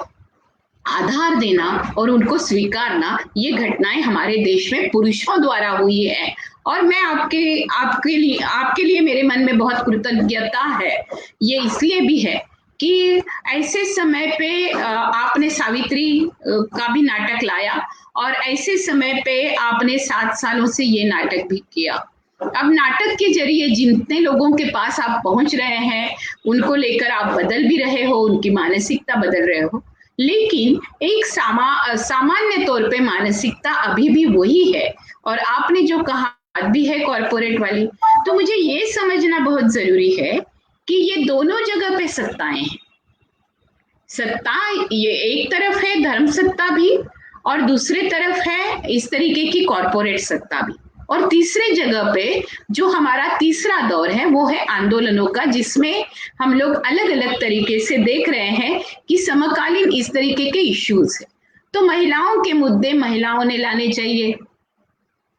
आधार देना और उनको स्वीकारना, ये घटनाएं हमारे देश में पुरुषों द्वारा हुई है। और मैं आपके लिए मेरे मन में बहुत कृतज्ञता है। ये इसलिए भी है कि ऐसे समय पे आपने सावित्री का भी नाटक लाया, और ऐसे समय पे आपने 7 सालों से ये नाटक भी किया। अब नाटक के जरिए जितने लोगों के पास आप पहुंच रहे हैं, उनको लेकर आप बदल भी रहे हो, उनकी मानसिकता बदल रहे हो, लेकिन एक सामान्य तौर पे मानसिकता अभी भी वही है। और आपने जो कहा बात भी है कॉर्पोरेट वाली, तो मुझे ये समझना बहुत जरूरी है कि ये दोनों जगह पे सत्ताएं हैं। सत्ता ये एक तरफ है धर्म सत्ता भी, और दूसरे तरफ है इस तरीके की कॉर्पोरेट सत्ता भी, और तीसरे जगह पे जो हमारा तीसरा दौर है वो है आंदोलनों का, जिसमें हम लोग अलग अलग तरीके से देख रहे हैं कि समकालीन इस तरीके के इश्यूज है। तो महिलाओं के मुद्दे महिलाओं ने लाने चाहिए,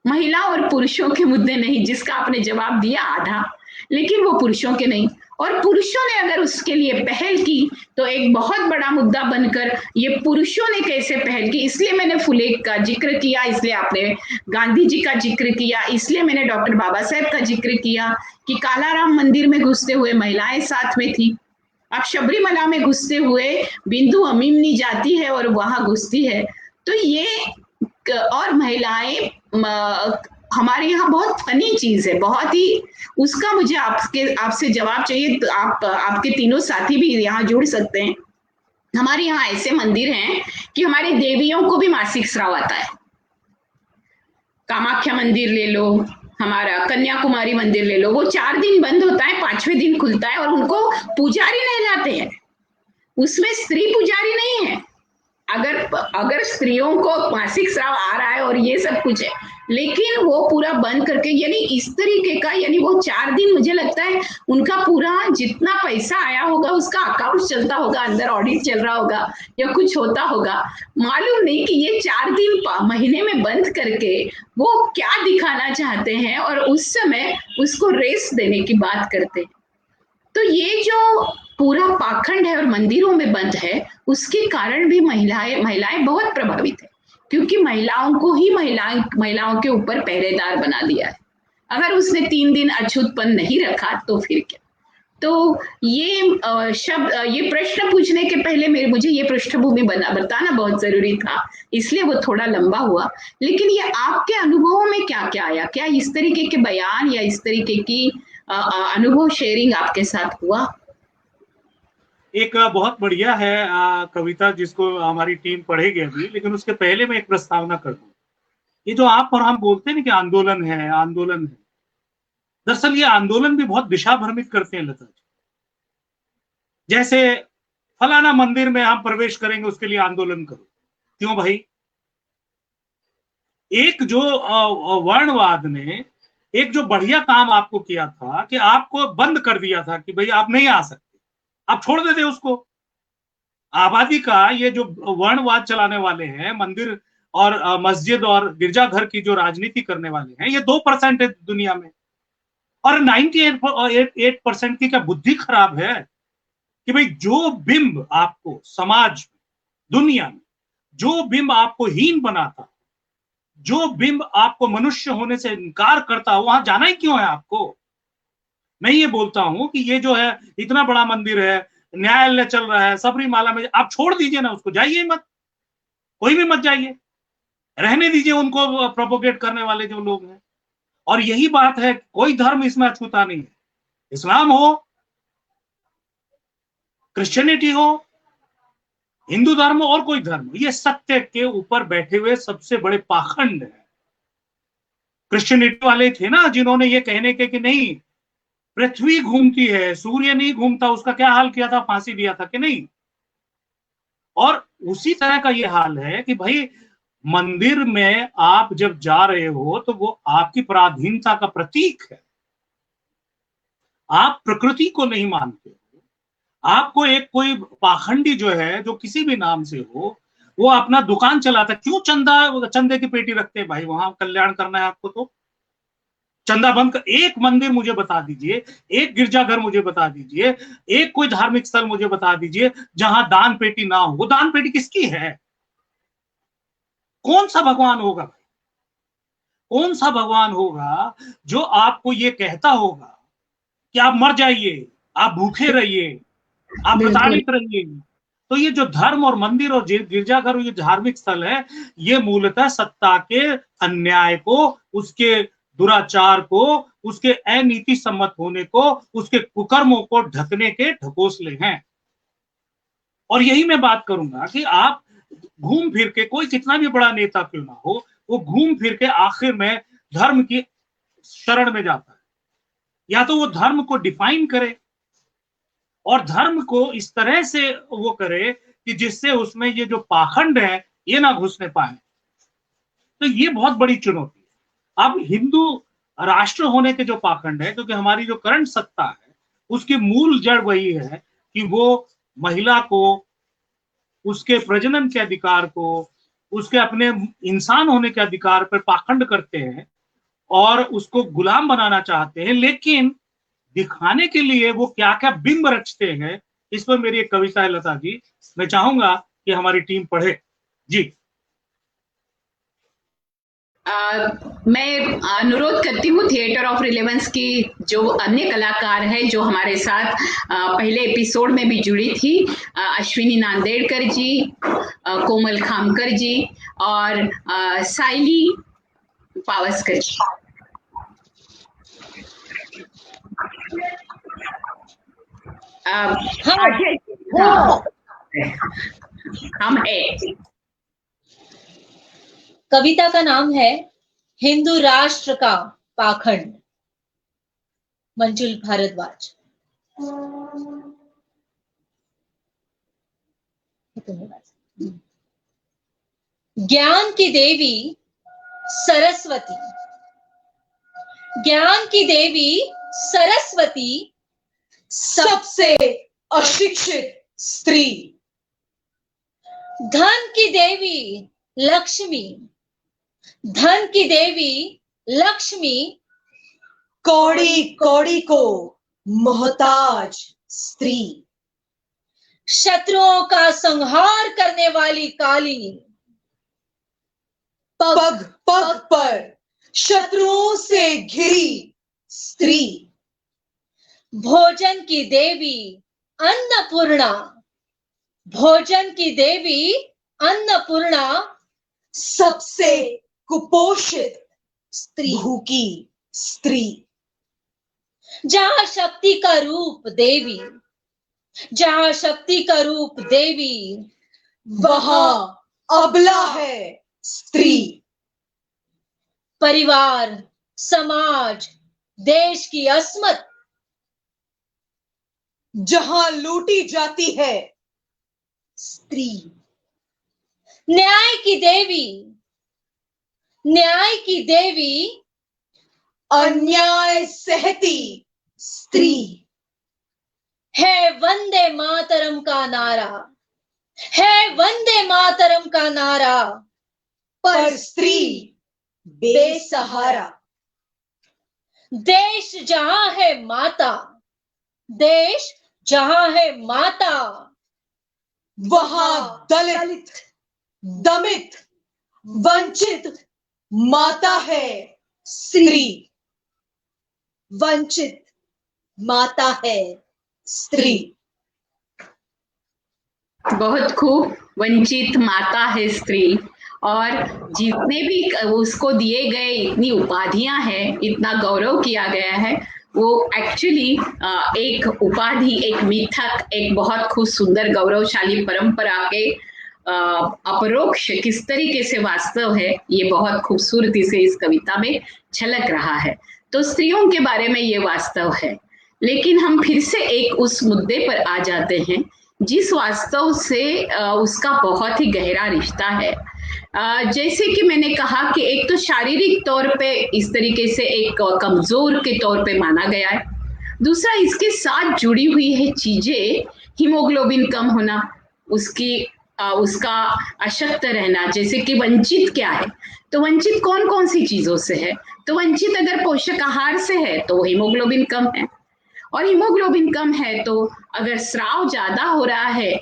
महिला और पुरुषों के मुद्दे नहीं, जिसका आपने जवाब दिया आधा, लेकिन वो पुरुषों के नहीं। और पुरुषों ने अगर उसके लिए पहल की तो एक बहुत बड़ा मुद्दा बनकर ये पुरुषों ने कैसे पहल की, इसलिए मैंने फुले का जिक्र किया, इसलिए आपने गांधी जी का जिक्र किया, इसलिए मैंने डॉक्टर बाबा साहेब का जिक्र किया कि कालाराम मंदिर में घुसते हुए महिलाएं साथ में थी। अब शबरीमला में घुसते हुए बिंदु अमीमनी जाती है और वहां घुसती है। तो ये और महिलाएं हमारे यहाँ बहुत फनी चीज है, बहुत ही, उसका मुझे आपसे जवाब चाहिए। तो आपके तीनों साथी भी यहाँ जुड़ सकते हैं। हमारे यहाँ ऐसे मंदिर हैं कि हमारी देवियों को भी मासिक स्राव आता है। कामाख्या मंदिर ले लो, हमारा कन्याकुमारी मंदिर ले लो, वो 4 दिन बंद होता है, 5वें दिन खुलता है, और उनको पुजारी नहीं लाते हैं, उसमें स्त्री पुजारी नहीं है। अगर स्त्रियों को मासिक स्राव आ रहा है और ये सब कुछ है, लेकिन वो पूरा बंद करके, यानी इस तरीके का, यानी वो 4 दिन मुझे लगता है उनका पूरा जितना पैसा आया होगा उसका अकाउंट चलता होगा, अंदर ऑडिट चल रहा होगा या कुछ होता होगा, मालूम नहीं कि ये 4 दिन महीने में बंद करके वो क्या दिखाना चाहते हैं, और उस समय उसको रेस्ट देने की बात करते हैं। तो ये जो पूरा पाखंड है और मंदिरों में बंद है, उसके कारण भी महिलाएं बहुत प्रभावित है, क्योंकि महिलाओं को ही महिलाओं के ऊपर पहरेदार बना दिया है। अगर उसने 3 दिन अछूतपन नहीं रखा तो फिर क्या। तो ये ये प्रश्न पूछने के पहले मुझे ये पृष्ठभूमि बताना बहुत जरूरी था, इसलिए वो थोड़ा लंबा हुआ। लेकिन ये आपके अनुभवों में क्या क्या आया, क्या इस तरीके के बयान या इस तरीके की अनुभव शेयरिंग आपके साथ हुआ? एक बहुत बढ़िया है कविता, जिसको हमारी टीम पढ़ेगी अभी, लेकिन उसके पहले मैं एक प्रस्तावना कर दूं। ये जो आप और हम बोलते हैं ना कि आंदोलन है, आंदोलन है, दरअसल ये आंदोलन भी बहुत दिशा भ्रमित करते हैं लता जी। जैसे फलाना मंदिर में हम प्रवेश करेंगे उसके लिए आंदोलन करो, क्यों भाई? एक जो वर्णवाद ने एक जो बढ़िया काम आपको किया था कि आपको बंद कर दिया था कि भाई आप नहीं आ सकते, आप छोड़ देते उसको। आबादी का ये जो वर्णवाद चलाने वाले हैं, मंदिर और मस्जिद और गिरजाघर की जो राजनीति करने वाले हैं, ये 2% है दुनिया में, और 98% की क्या बुद्धि खराब है कि भाई जो बिंब आपको समाज दुनिया में, जो बिंब आपको हीन बनाता, जो बिंब आपको मनुष्य होने से इनकार करता, वहां जाना ही क्यों है आपको? मैं ये बोलता हूं कि ये जो है इतना बड़ा मंदिर है, न्यायालय चल रहा है, सबरीमाला में, आप छोड़ दीजिए ना उसको, जाइए मत, कोई भी मत जाइए। रहने दीजिए उनको प्रोपोगेट करने वाले जो लोग हैं। और यही बात है, कोई धर्म इसमें अछूता नहीं है, इस्लाम हो, क्रिश्चियनिटी हो, हिंदू धर्म और कोई धर्म, ये सत्य के ऊपर बैठे हुए सबसे बड़े पाखंड है। क्रिश्चियनिटी वाले थे ना जिन्होंने ये कहने के कि नहीं पृथ्वी घूमती है, सूर्य नहीं घूमता, उसका क्या हाल किया था, फांसी दिया था कि नहीं। और उसी तरह का ये हाल है कि भाई मंदिर में आप जब जा रहे हो तो वो आपकी पराधीनता का प्रतीक है। आप प्रकृति को नहीं मानते हो, आपको एक कोई पाखंडी जो है, जो किसी भी नाम से हो, वो अपना दुकान चलाता, क्यों चंदे की पेटी रखते हैं भाई, वहां कल्याण करना है आपको तो चंदा बंद कर। एक मंदिर मुझे बता दीजिए, एक गिरजाघर मुझे बता दीजिए, एक कोई धार्मिक स्थल मुझे बता दीजिए जहां दान पेटी ना हो। दान पेटी किसकी है? कौन सा भगवान होगा भाई, कौन सा भगवान होगा जो आपको ये कहता होगा कि आप मर जाइए, आप भूखे रहिए, आप प्रताड़ित रहिए। तो ये जो धर्म और मंदिर और गिरजाघर, ये धार्मिक स्थल है, ये मूलतः सत्ता के अन्याय को, उसके दुराचार को, उसके अनीति सम्मत होने को, उसके कुकर्मों को ढकने के ढकोसले हैं। और यही मैं बात करूंगा कि आप घूम फिर के, कोई कितना भी बड़ा नेता क्यों ना हो, वो घूम फिर के आखिर में धर्म की शरण में जाता है। या तो वो धर्म को डिफाइन करे और धर्म को इस तरह से वो करे कि जिससे उसमें ये जो पाखंड है ये ना घुसने पाए। तो ये बहुत बड़ी चुनौती है। अब हिंदू राष्ट्र होने के जो पाखंड है, क्योंकि हमारी जो करंट सत्ता है उसकी मूल जड़ वही है कि वो महिला को, उसके प्रजनन के अधिकार को, उसके अपने इंसान होने के अधिकार पर पाखंड करते हैं और उसको गुलाम बनाना चाहते हैं। लेकिन दिखाने के लिए वो क्या क्या बिंब रचते हैं, इस पर मेरी एक कविता है लता जी, मैं चाहूंगा कि हमारी टीम पढ़े। जी। मैं अनुरोध करती हूँ थिएटर ऑफ रिलेवेंस की जो अन्य कलाकार है जो हमारे साथ पहले एपिसोड में भी जुड़ी थी, अश्विनी नांदेड़कर जी, कोमल खामकर जी और साइली पावस्कर जी। हम है। कविता का नाम है हिंदू राष्ट्र का पाखंड, मंजुल भारद्वाज। ज्ञान की देवी सरस्वती, ज्ञान की देवी सरस्वती सबसे अशिक्षित स्त्री, धन की देवी लक्ष्मी, धन की देवी लक्ष्मी कौड़ी कौड़ी को मोहताज स्त्री, शत्रुओं का संहार करने वाली काली, पग पग पर शत्रुओं से घिरी स्त्री, भोजन की देवी अन्नपूर्णा, भोजन की देवी अन्नपूर्णा सबसे कुपोषित स्त्री, भूखी स्त्री, जहां शक्ति का रूप देवी, जहां शक्ति का रूप देवी वहां अबला है स्त्री, परिवार, समाज, देश की अस्मत जहां लूटी जाती है स्त्री, न्याय की देवी, न्याय की देवी अन्याय सहती स्त्री, है वंदे मातरम का नारा, है वंदे मातरम का नारा, पर स्त्री बेसहारा, देश जहां है माता, देश जहां है माता वहां दलित, दमित, वंचित माता है स्त्री, वंचित माता है स्त्री। बहुत खूब, वंचित माता है स्त्री। और जितने भी उसको दिए गए इतनी उपाधियां हैं, इतना गौरव किया गया है, वो एक्चुअली एक उपाधि, एक मिथक, एक बहुत खूब सुंदर गौरवशाली परंपरा के अपरोक्ष किस तरीके से वास्तव है, ये बहुत खूबसूरती से इस कविता में झलक रहा है। तो स्त्रियों के बारे में ये वास्तव है, लेकिन हम फिर से एक उस मुद्दे पर आ जाते हैं जिस वास्तव से उसका बहुत ही गहरा रिश्ता है। जैसे कि मैंने कहा कि एक तो शारीरिक तौर पे इस तरीके से एक कमजोर के तौर पे माना गया है, दूसरा इसके साथ जुड़ी हुई है चीजें, हीमोग्लोबिन कम होना, उसका अशक्त रहना, जैसे कि वंचित क्या है, तो वंचित कौन कौन सी चीजों से है, तो वंचित अगर पोषक आहार से है तो हीमोग्लोबिन कम है, और हीमोग्लोबिन कम है तो अगर स्राव ज्यादा हो रहा है,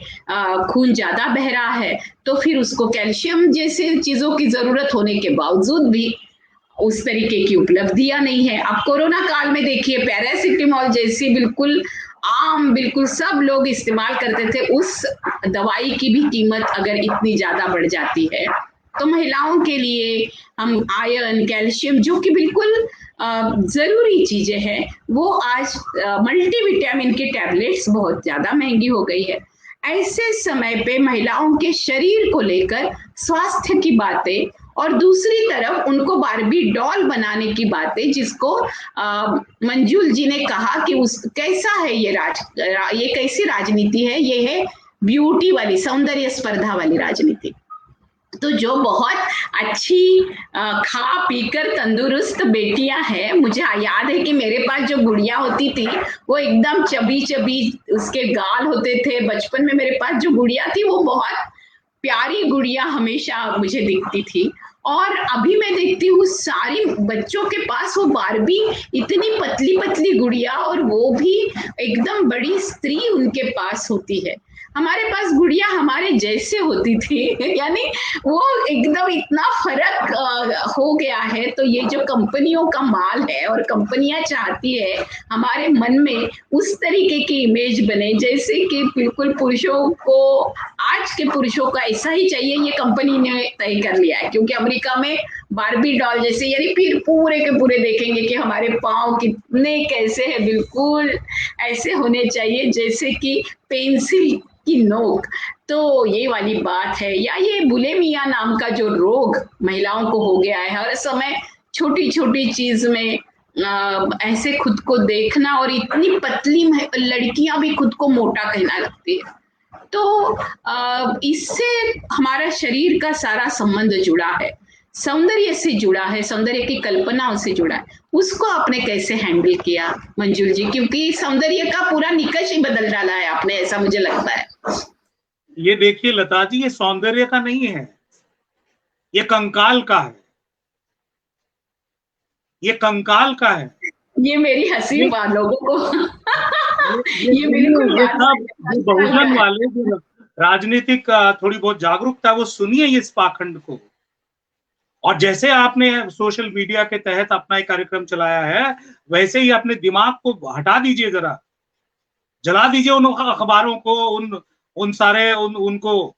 खून ज्यादा बह रहा है, तो फिर उसको कैल्शियम जैसे चीजों की जरूरत होने के बावजूद भी उस तरीके की उपलब्धियां नहीं है। अब कोरोना काल में देखिए, पैरासिटामोल जैसी बिल्कुल आम, बिल्कुल सब लोग इस्तेमाल करते थे, उस दवाई की भी कीमत अगर इतनी ज्यादा बढ़ जाती है, तो महिलाओं के लिए हम आयरन, कैल्शियम, जो कि बिल्कुल जरूरी चीजें हैं, वो आज मल्टीविटामिन की टैबलेट्स बहुत ज्यादा महंगी हो गई है। ऐसे समय पे महिलाओं के शरीर को लेकर स्वास्थ्य की बातें, और दूसरी तरफ उनको बारबी डॉल बनाने की बातें, जिसको मंजुल जी ने कहा कि उस कैसा है ये कैसी राजनीति है, ये है ब्यूटी वाली, सौंदर्य स्पर्धा वाली राजनीति। तो जो बहुत अच्छी खा पीकर तंदुरुस्त बेटियां हैं, मुझे याद है कि मेरे पास जो गुड़िया होती थी वो एकदम चबी चबी उसके गाल होते थे। बचपन में मेरे पास जो गुड़िया थी वो बहुत प्यारी गुड़िया हमेशा मुझे दिखती थी, और अभी मैं देखती हूँ सारी बच्चों के पास वो बारबी इतनी पतली पतली गुड़िया, और वो भी एकदम बड़ी स्त्री उनके पास होती है। हमारे पास गुड़िया हमारे जैसे होती थी, यानी वो एकदम इतना फर्क हो गया है। तो ये जो कंपनियों का माल है, और कंपनियां चाहती है हमारे मन में उस तरीके की इमेज बने जैसे कि बिल्कुल पुरुषों को, आज के पुरुषों का ऐसा ही चाहिए, ये कंपनी ने तय कर लिया है। क्योंकि अमेरिका में बारबी डॉल जैसे, यानी फिर पूरे के पूरे देखेंगे कि हमारे पाँव कितने कैसे है, बिल्कुल ऐसे होने चाहिए जैसे कि पेंसिल की नोक। तो ये वाली बात है। या ये बुलिमिया नाम का जो रोग महिलाओं को हो गया है, हर समय छोटी छोटी चीज में ऐसे खुद को देखना, और इतनी पतली लड़कियां भी खुद को मोटा कहना लगती है। तो इससे हमारा शरीर का सारा संबंध जुड़ा है, सौंदर्य से जुड़ा है, सौंदर्य की कल्पनाओं से जुड़ा है। उसको आपने कैसे हैंडल किया मंजुल जी? क्योंकि सौंदर्य का पूरा निकष ही बदल डाला है आपने, ऐसा मुझे लगता है। ये देखिए लता जी, ये सौंदर्य का नहीं है, ये कंकाल का है, ये कंकाल का है। ये मेरी हंसी लोगों को ये बिल्कुल बहुजन वाले जो राजनीतिक थोड़ी बहुत जागरूकता, वो सुनिए इस पाखंड को। और जैसे आपने सोशल मीडिया के तहत अपना एक कार्यक्रम चलाया है, वैसे ही अपने दिमाग को हटा दीजिए, जरा जला दीजिए उन अखबारों को, उन सारे उनको,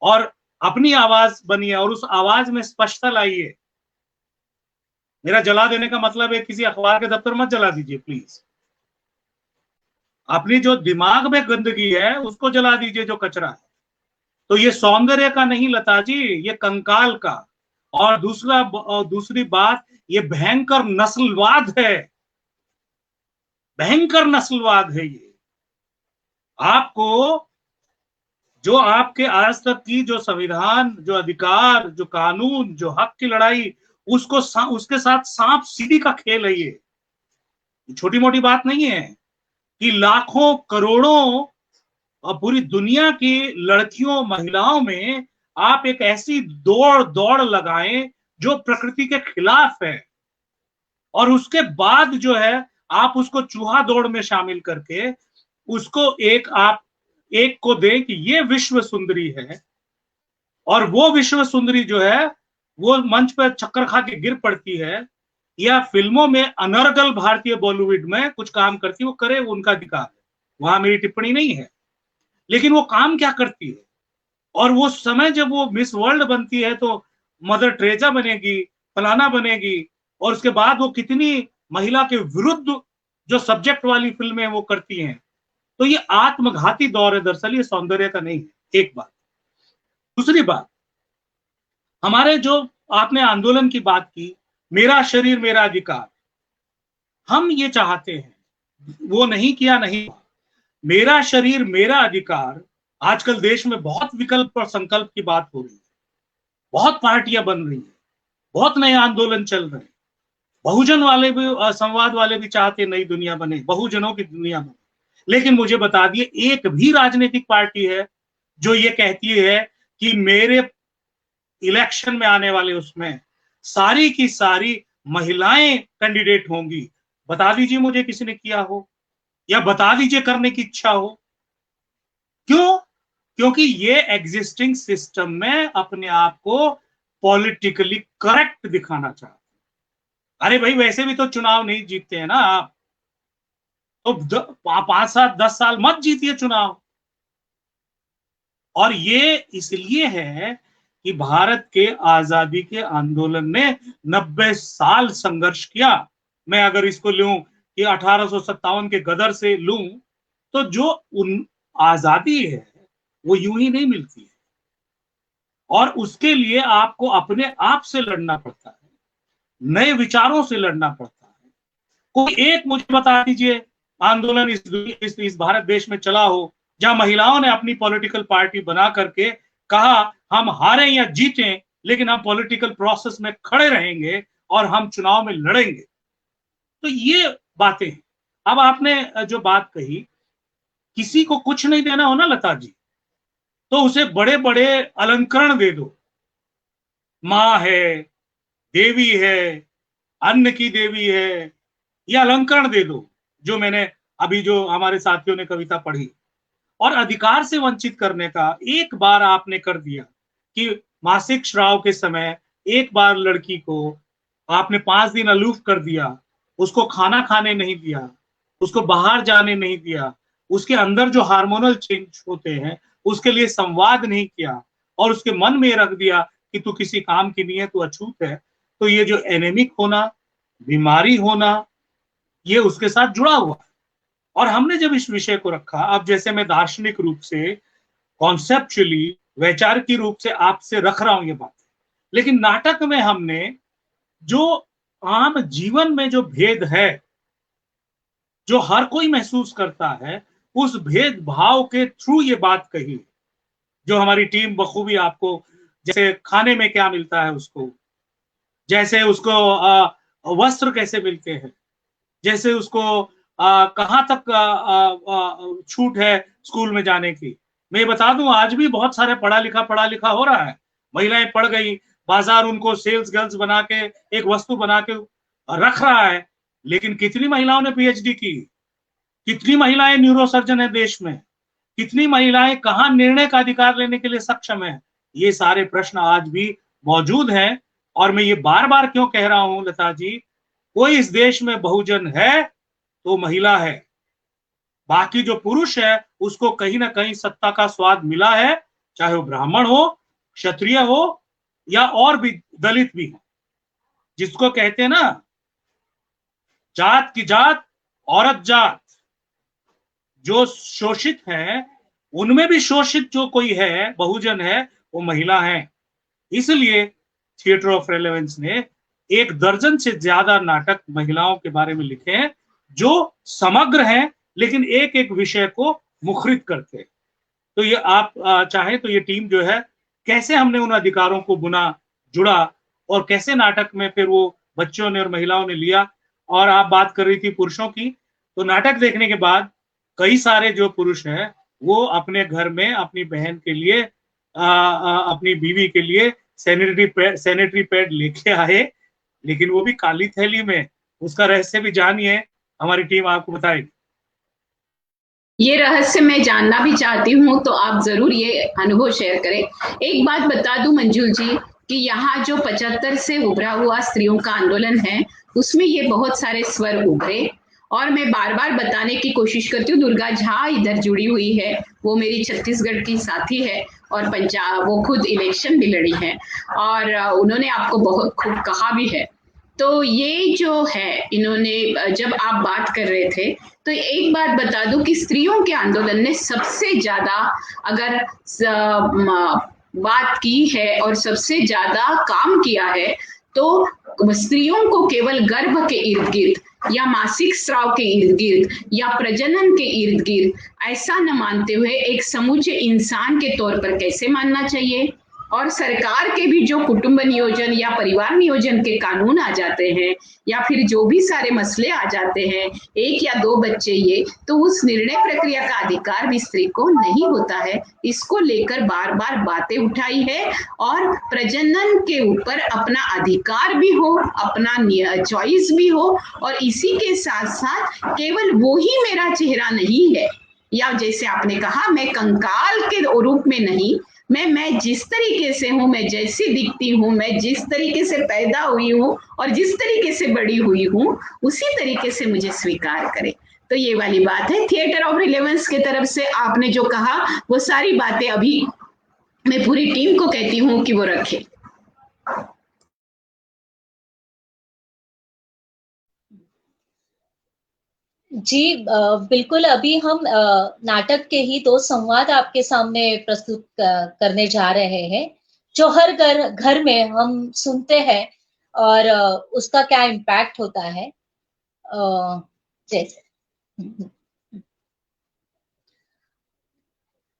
और अपनी आवाज बनिए और उस आवाज में स्पष्टता लाइए। मेरा जला देने का मतलब है किसी अखबार के दफ्तर मत जला दीजिए प्लीज। अपनी जो दिमाग में गंदगी है उसको जला दीजिए, जो कचरा है। तो ये सौंदर्य का नहीं लता जी, ये कंकाल का। और दूसरी बात, ये भयंकर नस्लवाद है, भयंकर नस्लवाद है ये। आपको जो आपके आज तक की जो संविधान, जो अधिकार, जो कानून, जो हक की लड़ाई, उसके साथ सांप सीढ़ी का खेल है ये। छोटी मोटी बात नहीं है कि लाखों करोड़ों और पूरी दुनिया की लड़कियों, महिलाओं में आप एक ऐसी दौड़ लगाएं जो प्रकृति के खिलाफ है, और उसके बाद जो है आप उसको चूहा दौड़ में शामिल करके उसको आप एक को दें कि ये विश्व सुंदरी है, और वो विश्व सुंदरी जो है वो मंच पर चक्कर खा के गिर पड़ती है, या फिल्मों में अनर्गल भारतीय बॉलीवुड में कुछ काम करती है, वो करे, वो उनका अधिकार है, वहां मेरी टिप्पणी नहीं है। लेकिन वो काम क्या करती है? और वो समय जब वो मिस वर्ल्ड बनती है तो मदर टेरेसा बनेगी, फलाना बनेगी, और उसके बाद वो कितनी महिला के विरुद्ध जो सब्जेक्ट वाली फिल्में वो करती हैं। तो ये आत्मघाती दौर है, दरअसल ये सौंदर्य का नहीं है, एक बात। दूसरी बात, हमारे जो आपने आंदोलन की बात की, मेरा शरीर मेरा अधिकार, हम ये चाहते हैं, वो नहीं किया नहीं। मेरा शरीर मेरा अधिकार, आजकल देश में बहुत विकल्प और संकल्प की बात हो रही है, बहुत पार्टियां बन रही हैं, बहुत नए आंदोलन चल रहे हैं। बहुजन वाले भी, संवाद वाले भी चाहते नई दुनिया बने, बहुजनों की दुनिया बने। लेकिन मुझे बता दिए, एक भी राजनीतिक पार्टी है जो ये कहती है कि मेरे इलेक्शन में आने वाले उसमें सारी की सारी महिलाएं कैंडिडेट होंगी? बता दीजिए मुझे किसी ने किया हो, या बता दीजिए करने की इच्छा हो। क्यों? क्योंकि ये एग्जिस्टिंग सिस्टम में अपने आप को पॉलिटिकली करेक्ट दिखाना चाहते हैं। अरे भाई, वैसे भी तो चुनाव नहीं जीतते हैं ना आप, तो 5 साल 10 साल मत जीतिए चुनाव। और ये इसलिए है कि भारत के आजादी के आंदोलन ने 90 साल संघर्ष किया। मैं अगर इसको लूं कि 1857 के गदर से लूं, तो जो उन आजादी है वो यूं ही नहीं मिलती है, और उसके लिए आपको अपने आप से लड़ना पड़ता है, नए विचारों से लड़ना पड़ता है। कोई एक मुझे बता दीजिए आंदोलन इस भारत देश में चला हो जहां महिलाओं ने अपनी पॉलिटिकल पार्टी बना करके कहा हम हारें या जीतें, लेकिन हम पॉलिटिकल प्रोसेस में खड़े रहेंगे और हम चुनाव में लड़ेंगे। तो ये बातें हैं। अब आपने जो बात कही, किसी को कुछ नहीं देना हो ना लता जी, तो उसे बड़े बड़े अलंकरण दे दो, माँ है, देवी है, अन्न की देवी है, ये अलंकरण दे दो, जो मैंने अभी जो हमारे साथियों ने कविता पढ़ी। और अधिकार से वंचित करने का एक बार आपने कर दिया कि मासिक स्राव के समय एक बार लड़की को आपने 5 दिन अलूफ कर दिया, उसको खाना खाने नहीं दिया, उसको बाहर जाने नहीं दिया, उसके अंदर जो हार्मोनल चेंज होते हैं उसके लिए संवाद नहीं किया, और उसके मन में रख दिया कि तू किसी काम की नहीं है, तू अछूत है, तो ये जो एनेमिक होना, बीमारी होना, ये उसके साथ जुड़ा हुआ है। और हमने जब इस विषय को रखा, अब जैसे मैं दार्शनिक रूप से, कॉन्सेप्चुअली, वैचारिक रूप से आपसे रख रहा हूं ये बात, लेकिन नाटक में हमने जो आम जीवन में जो भेद है, जो हर कोई महसूस करता है, उस भेदभाव के थ्रू ये बात कही, जो हमारी टीम बखूबी आपको, जैसे खाने में क्या मिलता है उसको, जैसे उसको वस्त्र कैसे मिलते हैं, जैसे उसको कहाँ तक छूट है स्कूल में जाने की। मैं बता दूं, आज भी बहुत सारे पढ़ा लिखा हो रहा है, महिलाएं पढ़ गई, बाजार उनको सेल्स गर्ल्स बना के एक वस्तु बना के रख रहा है। लेकिन कितनी महिलाओं ने पीएचडी की, कितनी महिलाएं न्यूरोसर्जन है देश में, कितनी महिलाएं कहाँ निर्णय का अधिकार लेने के लिए सक्षम है? ये सारे प्रश्न आज भी मौजूद हैं। और मैं ये बार बार क्यों कह रहा हूं लता जी, कोई इस देश में बहुजन है तो महिला है, बाकी जो पुरुष है उसको कहीं ना कहीं सत्ता का स्वाद मिला है, चाहे वो ब्राह्मण हो, क्षत्रिय हो, या और भी दलित भी हो। जिसको कहते हैं ना, जात की जात औरत जात, जो शोषित है उनमें भी शोषित जो कोई है, बहुजन है, वो महिला है। इसलिए थिएटर ऑफ रेलेवेंस ने 1 दर्जन से ज्यादा नाटक महिलाओं के बारे में लिखे हैं, जो समग्र हैं लेकिन एक एक विषय को मुखरित करते हैं। तो ये आप चाहे तो ये टीम जो है, कैसे हमने उन अधिकारों को बुना, जुड़ा, और कैसे नाटक में फिर वो बच्चों ने और महिलाओं ने लिया। और आप बात कर रही थी पुरुषों की, तो नाटक देखने के बाद कई सारे जो पुरुष हैं वो अपने घर में अपनी बहन के लिए, अपनी बीवी के लिए सैनिटरी पैड लेके आए, लेकिन वो भी काली थैली में। उसका रहस्य भी जानिए, हमारी टीम आपको बताएगी। ये रहस्य मैं जानना भी चाहती हूँ, तो आप जरूर ये अनुभव शेयर करें। एक बात बता दूं मंजुल जी, कि यहाँ जो 75 से उभरा हुआ स्त्रियों का आंदोलन है, उसमें ये बहुत सारे स्वर उभरे, और मैं बार बार बताने की कोशिश करती हूँ, दुर्गा झा इधर जुड़ी हुई है, वो मेरी छत्तीसगढ़ की साथी है और पंजाब, वो खुद इलेक्शन भी लड़ी है और उन्होंने आपको बहुत खूब कहा भी है। तो ये जो है, इन्होंने जब आप बात कर रहे थे तो एक बात बता दूं कि स्त्रियों के आंदोलन ने सबसे ज्यादा अगर बात की है और सबसे ज्यादा काम किया है तो स्त्रियों को केवल गर्भ के इर्द गिर्द या मासिक स्राव के इर्द गिर्द या प्रजनन के इर्द गिर्द ऐसा न मानते हुए एक समूचे इंसान के तौर पर कैसे मानना चाहिए। और सरकार के भी जो कुटुंब नियोजन या परिवार नियोजन के कानून आ जाते हैं या फिर जो भी सारे मसले आ जाते हैं, 1 या 2 बच्चे, ये तो उस निर्णय प्रक्रिया का अधिकार भी स्त्री को नहीं होता है। इसको लेकर बार बार बातें उठाई है और प्रजनन के ऊपर अपना अधिकार भी हो, अपना चॉइस भी हो और इसी के साथ साथ केवल वो ही मेरा चेहरा नहीं है, या जैसे आपने कहा मैं कंकाल के रूप में नहीं, मैं जिस तरीके से हूँ, मैं जैसी दिखती हूँ, मैं जिस तरीके से पैदा हुई हूँ और जिस तरीके से बड़ी हुई हूँ उसी तरीके से मुझे स्वीकार करें। तो ये वाली बात है। थिएटर ऑफ रिलेवेंस की तरफ से आपने जो कहा वो सारी बातें अभी मैं पूरी टीम को कहती हूँ कि वो रखे। जी बिल्कुल। अभी हम नाटक के ही 2 संवाद आपके सामने प्रस्तुत करने जा रहे हैं जो हर घर में हम सुनते हैं और उसका क्या इम्पैक्ट होता है। जैसे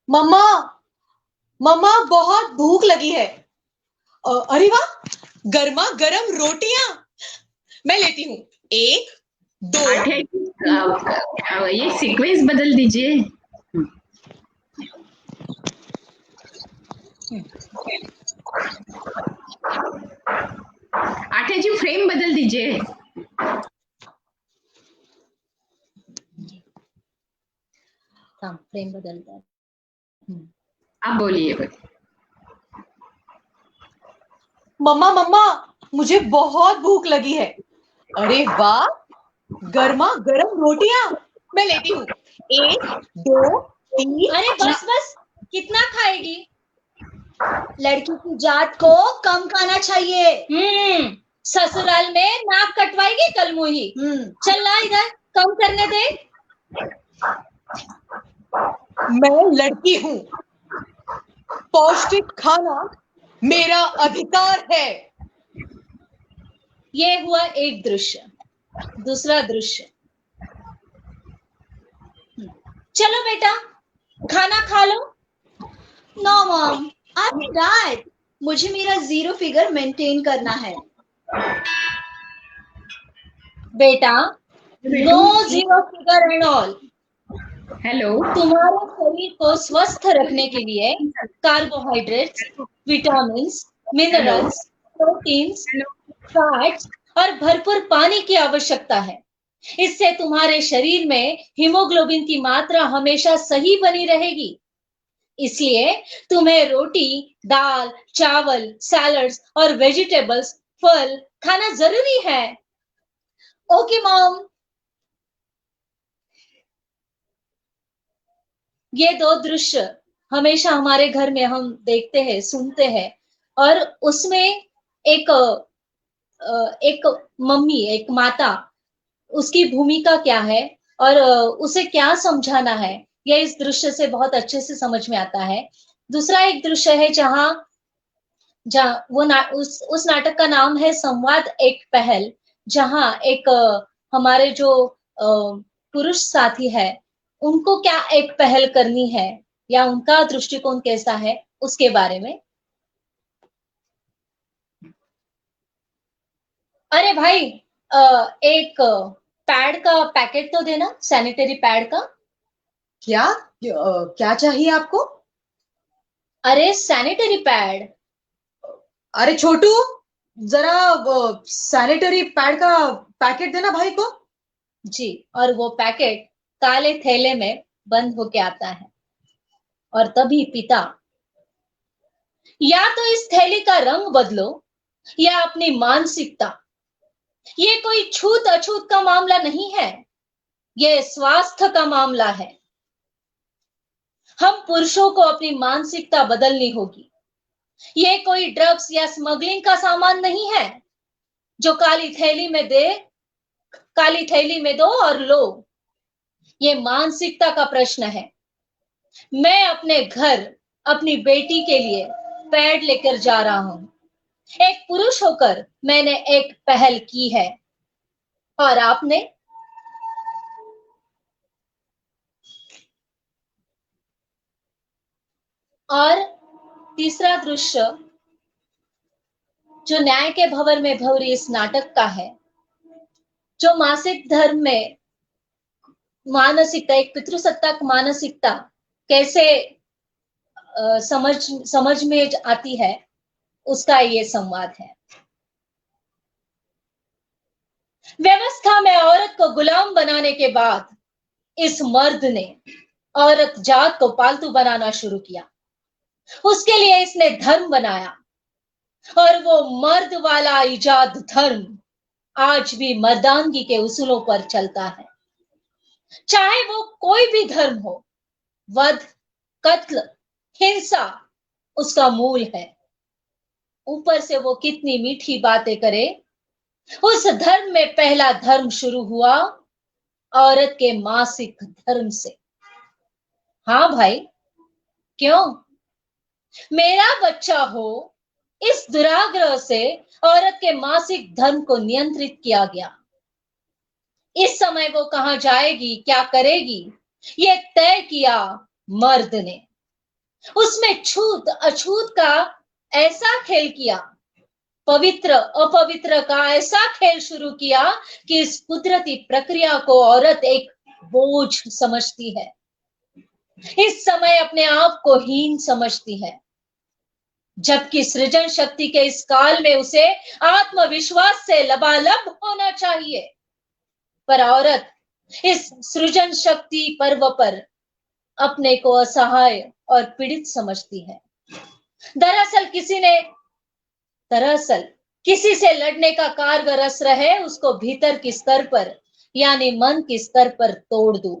मम्मा मम्मा बहुत भूख लगी है। अरे वाह, गर्मा गर्म रोटियां मैं लेती हूँ। 1 2 ये सीक्वेंस बदल दीजिए। आठे जी फ्रेम बदल दीजिए। फ्रेम बदलता है। आप बोलिए। मम्मा मम्मा मुझे बहुत भूख लगी है। अरे वाह, गर्मा गर्म रोटियां मैं लेती हूँ। 1 2 3। अरे बस बस, कितना खाएगी? लड़की की जात को कम खाना चाहिए। ससुराल में नाक कटवाएगी कल मुही। चल ला इधर, कम करने दे। मैं लड़की हूँ, पौष्टिक खाना मेरा अधिकार है। ये हुआ एक दृश्य। दूसरा दृश्य, चलो बेटा खाना खा लो। No mom, I am diet, मुझे मेरा 0 फिगर मेंटेन करना है। बेटा no 0 figure and all. Hello, तुम्हारे शरीर को स्वस्थ रखने के लिए carbohydrates, vitamins, minerals, proteins, fats और भरपूर पानी की आवश्यकता है। इससे तुम्हारे शरीर में हीमोग्लोबिन की मात्रा हमेशा सही बनी रहेगी। इसलिए तुम्हें रोटी, दाल, चावल, सैलड्स और वेजिटेबल्स, फल खाना जरूरी है। Okay mom. ये 2 दृश्य हमेशा हमारे घर में हम देखते हैं, सुनते हैं और उसमें एक मम्मी, एक माता, उसकी भूमिका क्या है और उसे क्या समझाना है, यह इस दृश्य से बहुत अच्छे से समझ में आता है। दूसरा एक दृश्य है जहां वो उस नाटक का नाम है संवाद एक पहल, जहां एक हमारे जो पुरुष साथी है उनको क्या एक पहल करनी है या उनका दृष्टिकोण कैसा है उसके बारे में। अरे भाई, एक पैड का पैकेट तो देना, सैनिटरी पैड का। क्या चाहिए आपको? अरे सैनिटरी पैड। अरे छोटू, जरा सैनिटरी पैड का पैकेट देना भाई को। जी, और वो पैकेट काले थैले में बंद होके आता है और तभी पिता, या तो इस थैली का रंग बदलो या अपनी मानसिकता। ये कोई छूत अछूत का मामला नहीं है। ये स्वास्थ्य का मामला है। हम पुरुषों को अपनी मानसिकता बदलनी होगी। ये कोई ड्रग्स या स्मगलिंग का सामान नहीं है जो काली थैली में दो और लो। ये मानसिकता का प्रश्न है। मैं अपने घर अपनी बेटी के लिए पैड लेकर जा रहा हूं। एक पुरुष होकर मैंने एक पहल की है, और आपने? और तीसरा दृश्य जो न्याय के भंवर में भंवरी इस नाटक का है, जो मासिक धर्म में मानसिकता, एक पितृसत्ताक मानसिकता कैसे समझ में आती है, उसका ये संवाद है। व्यवस्था में औरत को गुलाम बनाने के बाद इस मर्द ने औरत जात को पालतू बनाना शुरू किया। उसके लिए इसने धर्म बनाया, और वो मर्द वाला इजाद धर्म आज भी मर्दानगी के उसूलों पर चलता है। चाहे वो कोई भी धर्म हो, वध, कत्ल, हिंसा उसका मूल है। ऊपर से वो कितनी मीठी बातें करे, उस धर्म में पहला धर्म शुरू हुआ औरत के मासिक धर्म से। हाँ भाई, क्यों? मेरा बच्चा हो, इस दुराग्रह से औरत के मासिक धर्म को नियंत्रित किया गया। इस समय वो कहां जाएगी, क्या करेगी, ये तय किया मर्द ने। उसमें छूत अछूत का ऐसा खेल किया, पवित्र अपवित्र का ऐसा खेल शुरू किया कि इस कुदरती प्रक्रिया को औरत एक बोझ समझती है। इस समय अपने आप को हीन समझती है, जबकि सृजन शक्ति के इस काल में उसे आत्मविश्वास से लबालब होना चाहिए। पर औरत इस सृजन शक्ति पर्व पर अपने को असहाय और पीड़ित समझती है। दरअसल किसी से लड़ने का कारगर असर है उसको भीतर के स्तर पर, यानी मन के स्तर पर तोड़ दो।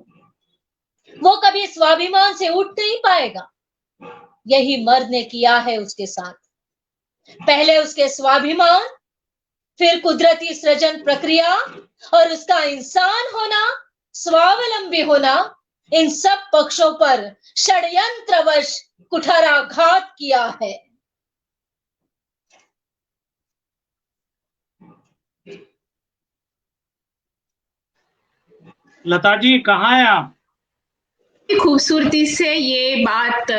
वो कभी स्वाभिमान से उठ नहीं पाएगा। यही मर्द ने किया है उसके साथ। पहले उसके स्वाभिमान, फिर कुदरती सृजन प्रक्रिया, और उसका इंसान होना, स्वावलंबी होना, इन सब पक्षों पर षड्यंत्रवश कुठाराघात किया है। लता जी, कहाँ हैं आप? खूबसूरती से ये बात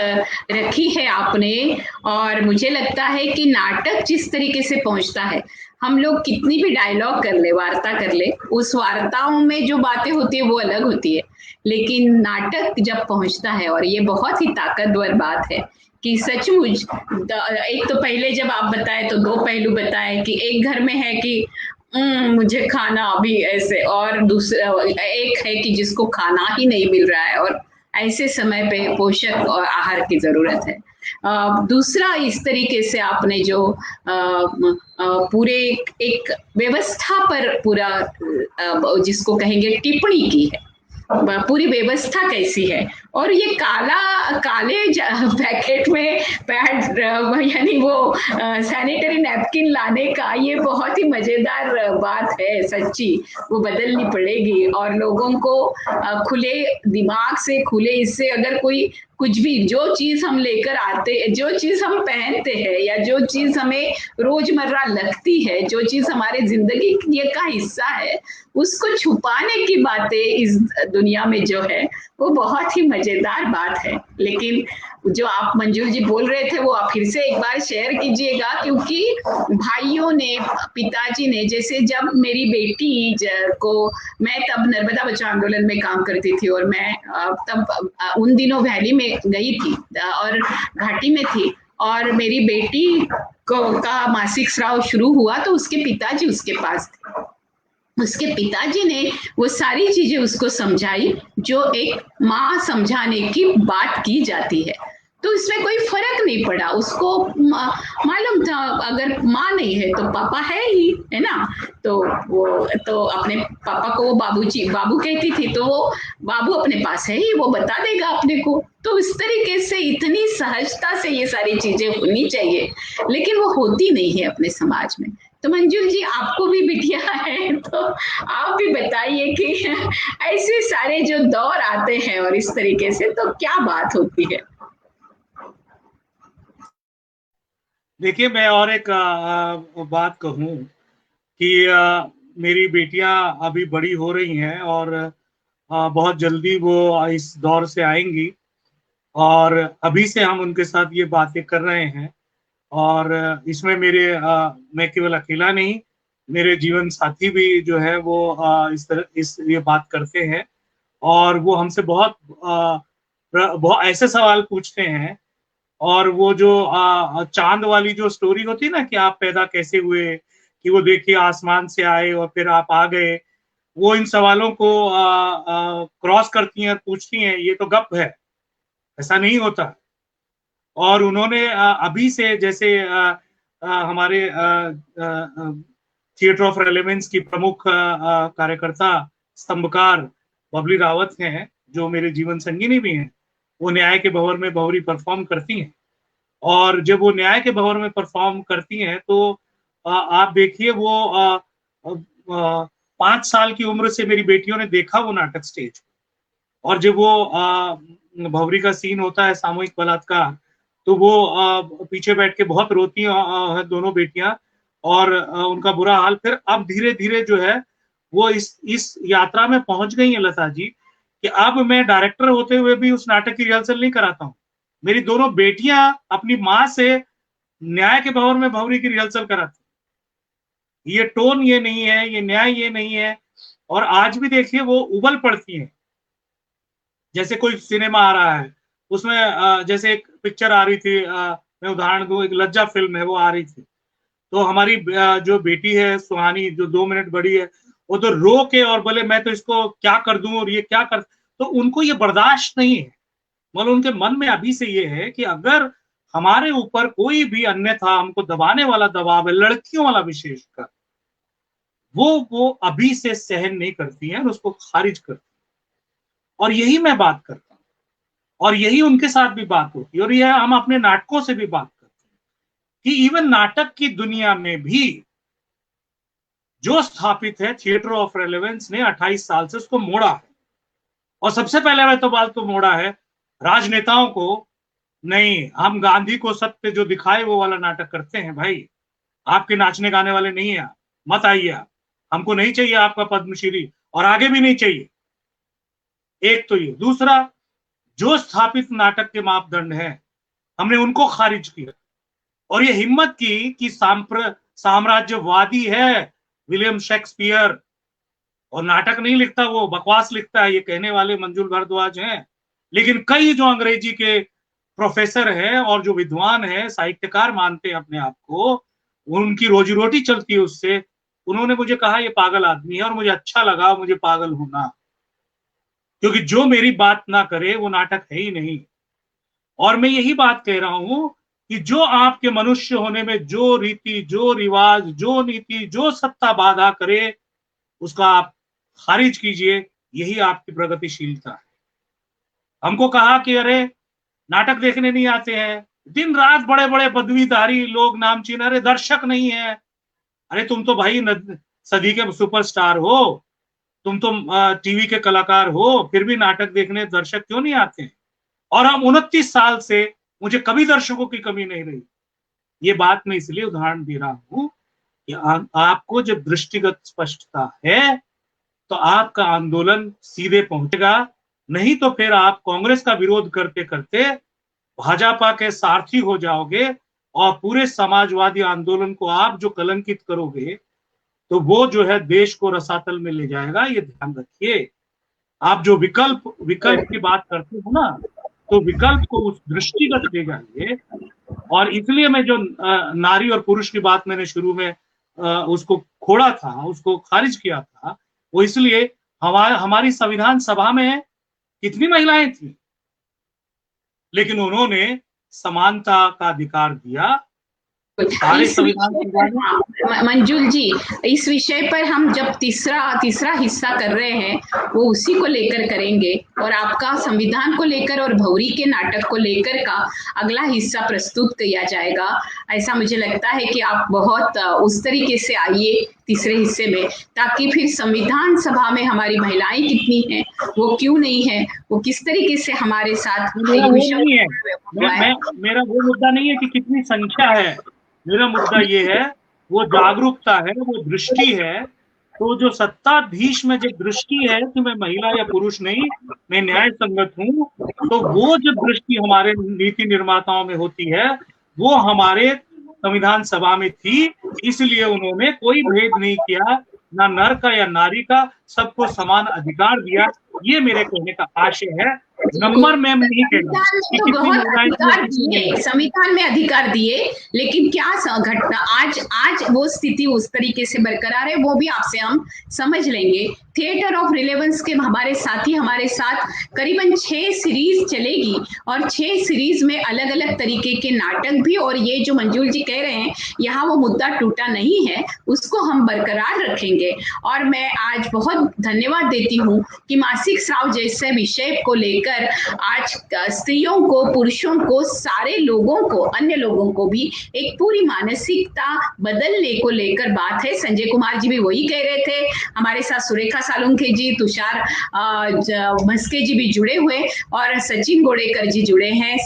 रखी है आपने, और मुझे लगता है कि नाटक जिस तरीके से पहुंचता है, हम लोग कितनी भी डायलॉग कर ले, वार्ता कर ले, उस वार्ताओं में जो बातें होती है वो अलग होती है, लेकिन नाटक जब पहुंचता है, और ये बहुत ही ताकतवर बात है कि सचमुच, एक तो पहले जब आप बताए तो दो पहलू बताए कि एक घर में है कि मुझे खाना अभी ऐसे, और दूसरा एक है कि जिसको खाना ही नहीं मिल रहा है और ऐसे समय पे पोषक और आहार की जरूरत है। दूसरा, इस तरीके से आपने जो पूरे एक व्यवस्था पर पूरा जिसको कहेंगे टिप्पणी की है, पूरी व्यवस्था कैसी है, और ये काले पैकेट में पैड, यानी वो सैनिटरी नैपकिन लाने का, ये बहुत ही मजेदार बात है। सच्ची वो बदलनी पड़ेगी, और लोगों को खुले दिमाग से, खुले इससे, अगर कोई कुछ भी, जो चीज हम लेकर आते, जो चीज हम पहनते हैं, या जो चीज हमें रोजमर्रा लगती है, जो चीज हमारे जिंदगी का हिस्सा है, उसको छुपाने की बातें इस दुनिया में जो है वो बहुत ही मजेदार बात है। लेकिन जो आप मंजूर जी बोल रहे थे वो आप फिर से एक बार शेयर कीजिएगा, क्योंकि भाइयों ने, पिताजी ने, जैसे जब मेरी बेटी को, मैं तब नर्मदा बचाओ आंदोलन में काम करती थी, और मैं तब उन दिनों वैली में गई थी और घाटी में थी, और मेरी बेटी का मासिक स्राव शुरू हुआ तो उसके पिताजी उसके पास थे। उसके पिताजी ने वो सारी चीजें उसको समझाई जो एक माँ समझाने की बात की जाती है, तो इसमें कोई फर्क नहीं पड़ा। उसको मालूम था अगर माँ नहीं है तो पापा है ही, है ना। तो वो तो अपने पापा को वो बाबू कहती थी, तो वो बाबू अपने पास है ही, वो बता देगा अपने को। तो इस तरीके से इतनी सहजता से ये सारी चीजें होनी चाहिए, लेकिन वो होती नहीं है अपने समाज में। तो मंजुल जी, आपको भी बिटिया है, तो आप भी बताइए कि ऐसे सारे जो दौर आते हैं और इस तरीके से, तो क्या बात होती है। देखिए, मैं और एक बात कहूं कि मेरी बेटियां अभी बड़ी हो रही हैं और बहुत जल्दी वो इस दौर से आएंगी, और अभी से हम उनके साथ ये बातें कर रहे हैं। और इसमें मैं केवल अकेला नहीं, मेरे जीवन साथी भी जो है वो इस ये बात करते हैं, और वो हमसे बहुत ऐसे सवाल पूछते हैं। और वो जो चांद वाली जो स्टोरी होती है ना, कि आप पैदा कैसे हुए, कि वो देखिए आसमान से आए और फिर आप आ गए, वो इन सवालों को क्रॉस करती हैं, पूछती हैं। ये तो गप है, ऐसा नहीं होता। और उन्होंने अभी से, जैसे हमारे थिएटर ऑफ रेलेवेंस की प्रमुख कार्यकर्ता स्तंभकार बबली रावत हैं, जो मेरे जीवन संगिनी भी हैं, वो न्याय के भंवर में बहुरी परफॉर्म करती हैं। और जब वो न्याय के भंवर में परफॉर्म करती हैं तो आप देखिए, वो 5 साल की उम्र से मेरी बेटियों ने देखा वो नाटक स्टेज। और जब वो भंवरी का सीन होता है, सामूहिक बलात्कार, तो वो पीछे बैठ के बहुत रोती हैं दोनों बेटियां, और उनका बुरा हाल। फिर अब धीरे धीरे जो है वो इस यात्रा में पहुंच गई है लता जी, कि अब मैं डायरेक्टर होते हुए भी उस नाटक की रिहर्सल नहीं कराता हूँ। मेरी दोनों बेटियां अपनी माँ से न्याय के भंवर में भंवरी की रिहर्सल कराती। ये टोन ये नहीं है, ये न्याय ये नहीं है। और आज भी देखिए वो उबल पड़ती हैं। जैसे कोई सिनेमा आ रहा है, उसमें जैसे एक पिक्चर आ रही थी, मैं उदाहरण दूं, एक लज्जा फिल्म है, वो आ रही थी, तो हमारी जो बेटी है सुहानी, जो 2 मिनट बड़ी है, वो तो रो के और बोले मैं तो इसको क्या कर दूं और ये क्या कर। तो उनको ये बर्दाश्त नहीं है। मतलब उनके मन में अभी से ये है कि अगर हमारे ऊपर कोई भी अन्यथा हमको दबाने वाला दबाव है, लड़कियों वाला विशेषकर, वो अभी से सहन नहीं करती हैं और उसको खारिज करती हैं। और यही मैं बात करता हूँ, और यही उनके साथ भी बात होती है, और यह हम अपने नाटकों से भी बात करते हैं कि इवन नाटक की दुनिया में भी जो स्थापित है, थिएटर ऑफ रेलेवेंस ने 28 साल से उसको मोड़ा है। और सबसे पहले मैं तो बात तो मोड़ा है राजनेताओं को। नहीं, हम गांधी को सत्य जो दिखाए वो वाला नाटक करते हैं भाई। आपके नाचने गाने वाले नहीं है, मत आइए आप, हमको नहीं चाहिए आपका पद्मश्री, और आगे भी नहीं चाहिए। एक तो ये। दूसरा, जो स्थापित नाटक के मापदंड है, हमने उनको खारिज किया। और ये हिम्मत की कि साम्राज्यवादी है विलियम शेक्सपियर, और नाटक नहीं लिखता, वो बकवास लिखता है, ये कहने वाले मंजुल भारद्वाज हैं। लेकिन कई जो अंग्रेजी के प्रोफेसर हैं और जो विद्वान हैं, साहित्यकार मानते हैं अपने आप को, उनकी रोजी रोटी चलती है उससे, उन्होंने मुझे कहा ये पागल आदमी है। और मुझे अच्छा लगा मुझे पागल होना, क्योंकि जो मेरी बात ना करे वो नाटक है ही नहीं। और मैं यही बात कह रहा हूं कि जो आपके मनुष्य होने में जो रीति, जो रिवाज, जो नीति, जो सत्ता बाधा करे, उसका आप खारिज कीजिए। यही आपकी प्रगतिशीलता है। हमको कहा कि अरे नाटक देखने नहीं आते हैं, दिन रात बड़े बड़े पदवीधारी लोग, नामचीन, अरे दर्शक नहीं है। अरे तुम तो भाई सदी के सुपरस्टार हो, तुम तो टीवी के कलाकार हो, फिर भी नाटक देखने दर्शक क्यों नहीं आते हैं? और हम 29 साल से मुझे कभी दर्शकों की कमी नहीं रही। ये बात मैं इसलिए उदाहरण दे रहा हूं कि आपको जब दृष्टिगत स्पष्टता है तो आपका आंदोलन सीधे पहुंचेगा। नहीं तो फिर आप कांग्रेस का विरोध करते करते भाजपा के सारथी हो जाओगे, और पूरे समाजवादी आंदोलन को आप जो कलंकित करोगे, तो वो जो है देश को रसातल में ले जाएगा। ये ध्यान रखिए। आप जो विकल्प की बात करते हो ना, तो विकल्प को उस दृष्टिगत ले जाइए। और इसलिए मैं जो नारी और पुरुष की बात मैंने शुरू में उसको खोड़ा था, उसको खारिज किया था, वो इसलिए हमारी संविधान सभा में कितनी महिलाएं थी, लेकिन उन्होंने समानता का अधिकार दिया। सारे संविधान मंजुल जी, इस विषय पर हम जब तीसरा हिस्सा कर रहे हैं वो उसी को लेकर करेंगे, और आपका संविधान को लेकर और भौरी के नाटक को लेकर का अगला हिस्सा प्रस्तुत किया जाएगा। ऐसा मुझे लगता है कि आप बहुत उस तरीके से आइए तीसरे हिस्से में, ताकि फिर संविधान सभा में हमारी महिलाएं कितनी हैं, वो क्यों नहीं है, वो किस तरीके से हमारे साथ मेरा वो नहीं है, मेरा वो मुद्दा नहीं है कि कितनी संख्या है। मेरा मुद्दा ये है, वो जागरूकता है, वो दृष्टि है। तो जो सत्ताधीश में जब दृष्टि है कि मैं महिला या पुरुष नहीं, मैं न्याय संगत हूँ, तो वो जब दृष्टि हमारे नीति निर्माताओं में होती है, वो हमारे संविधान सभा में थी। इसलिए उन्होंने कोई भेद नहीं किया, ना नर का या नारी का, सबको समान अधिकार दिया। ये मेरे कहने का आशय है। नंबर में नहीं कहना कि संविधान में अधिकार दिए, लेकिन क्या घटना आज वो स्थिति उस तरीके से बरकरार है, वो भी आपसे हम समझ लेंगे। थिएटर ऑफ रिलेवेंस के हमारे साथी हमारे साथ करीबन 6 सीरीज चलेगी, और 6 सीरीज में अलग अलग तरीके के नाटक भी, और ये जो मंजुल जी कह रहे हैं यहाँ वो मुद्दा टूटा नहीं है, उसको हम बरकरार रखेंगे। और मैं आज बहुत धन्यवाद देती हूँ कि मासिक स्राव जैसे विषय को लेकर आज स्त्रियों को, पुरुषों को, सारे लोगों को, अन्य लोगों को भी एक पूरी मानसिकता बदलने को लेकर बात है। संजय कुमार जी भी वही कह रहे थे, हमारे साथ सुरेखा सालुंखे जी, तुषार भस्के जी भी जुड़े हुए, और सचिन गोड़ेकर जी जुड़े हैं।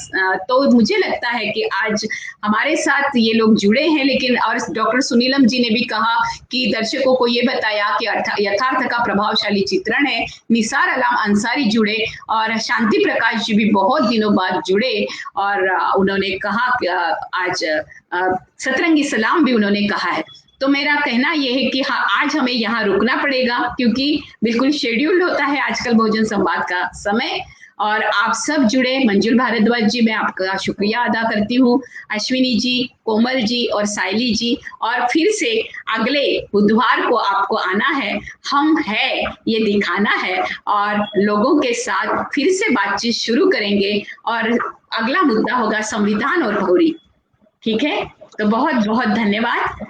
तो मुझे लगता है कि आज हमारे साथ ये लोग जुड़े हैं। लेकिन और डॉक्टर सुनीलम जी ने भी कहा कि दर्शकों को ये बताया कि यथार्थ का प्रभावशाली चित्रण है। निसार अलाम अंसारी जुड़े, और शांति प्रकाश जी भी बहुत दिनों बाद जुड़े, और उन्होंने कहा कि आज सतरंगी सलाम भी उन्होंने कहा है। तो मेरा कहना यह है कि हाँ, आज हमें यहाँ रुकना पड़ेगा, क्योंकि बिल्कुल शेड्यूल्ड होता है आजकल भोजन संवाद का समय। और आप सब जुड़े, मंजुल भारद्वाज जी मैं आपका शुक्रिया अदा करती हूँ, अश्विनी जी, कोमल जी और साइली जी। और फिर से अगले बुधवार को आपको आना है, हम है ये दिखाना है, और लोगों के साथ फिर से बातचीत शुरू करेंगे, और अगला मुद्दा होगा संविधान और भौरी। ठीक है, तो बहुत बहुत धन्यवाद।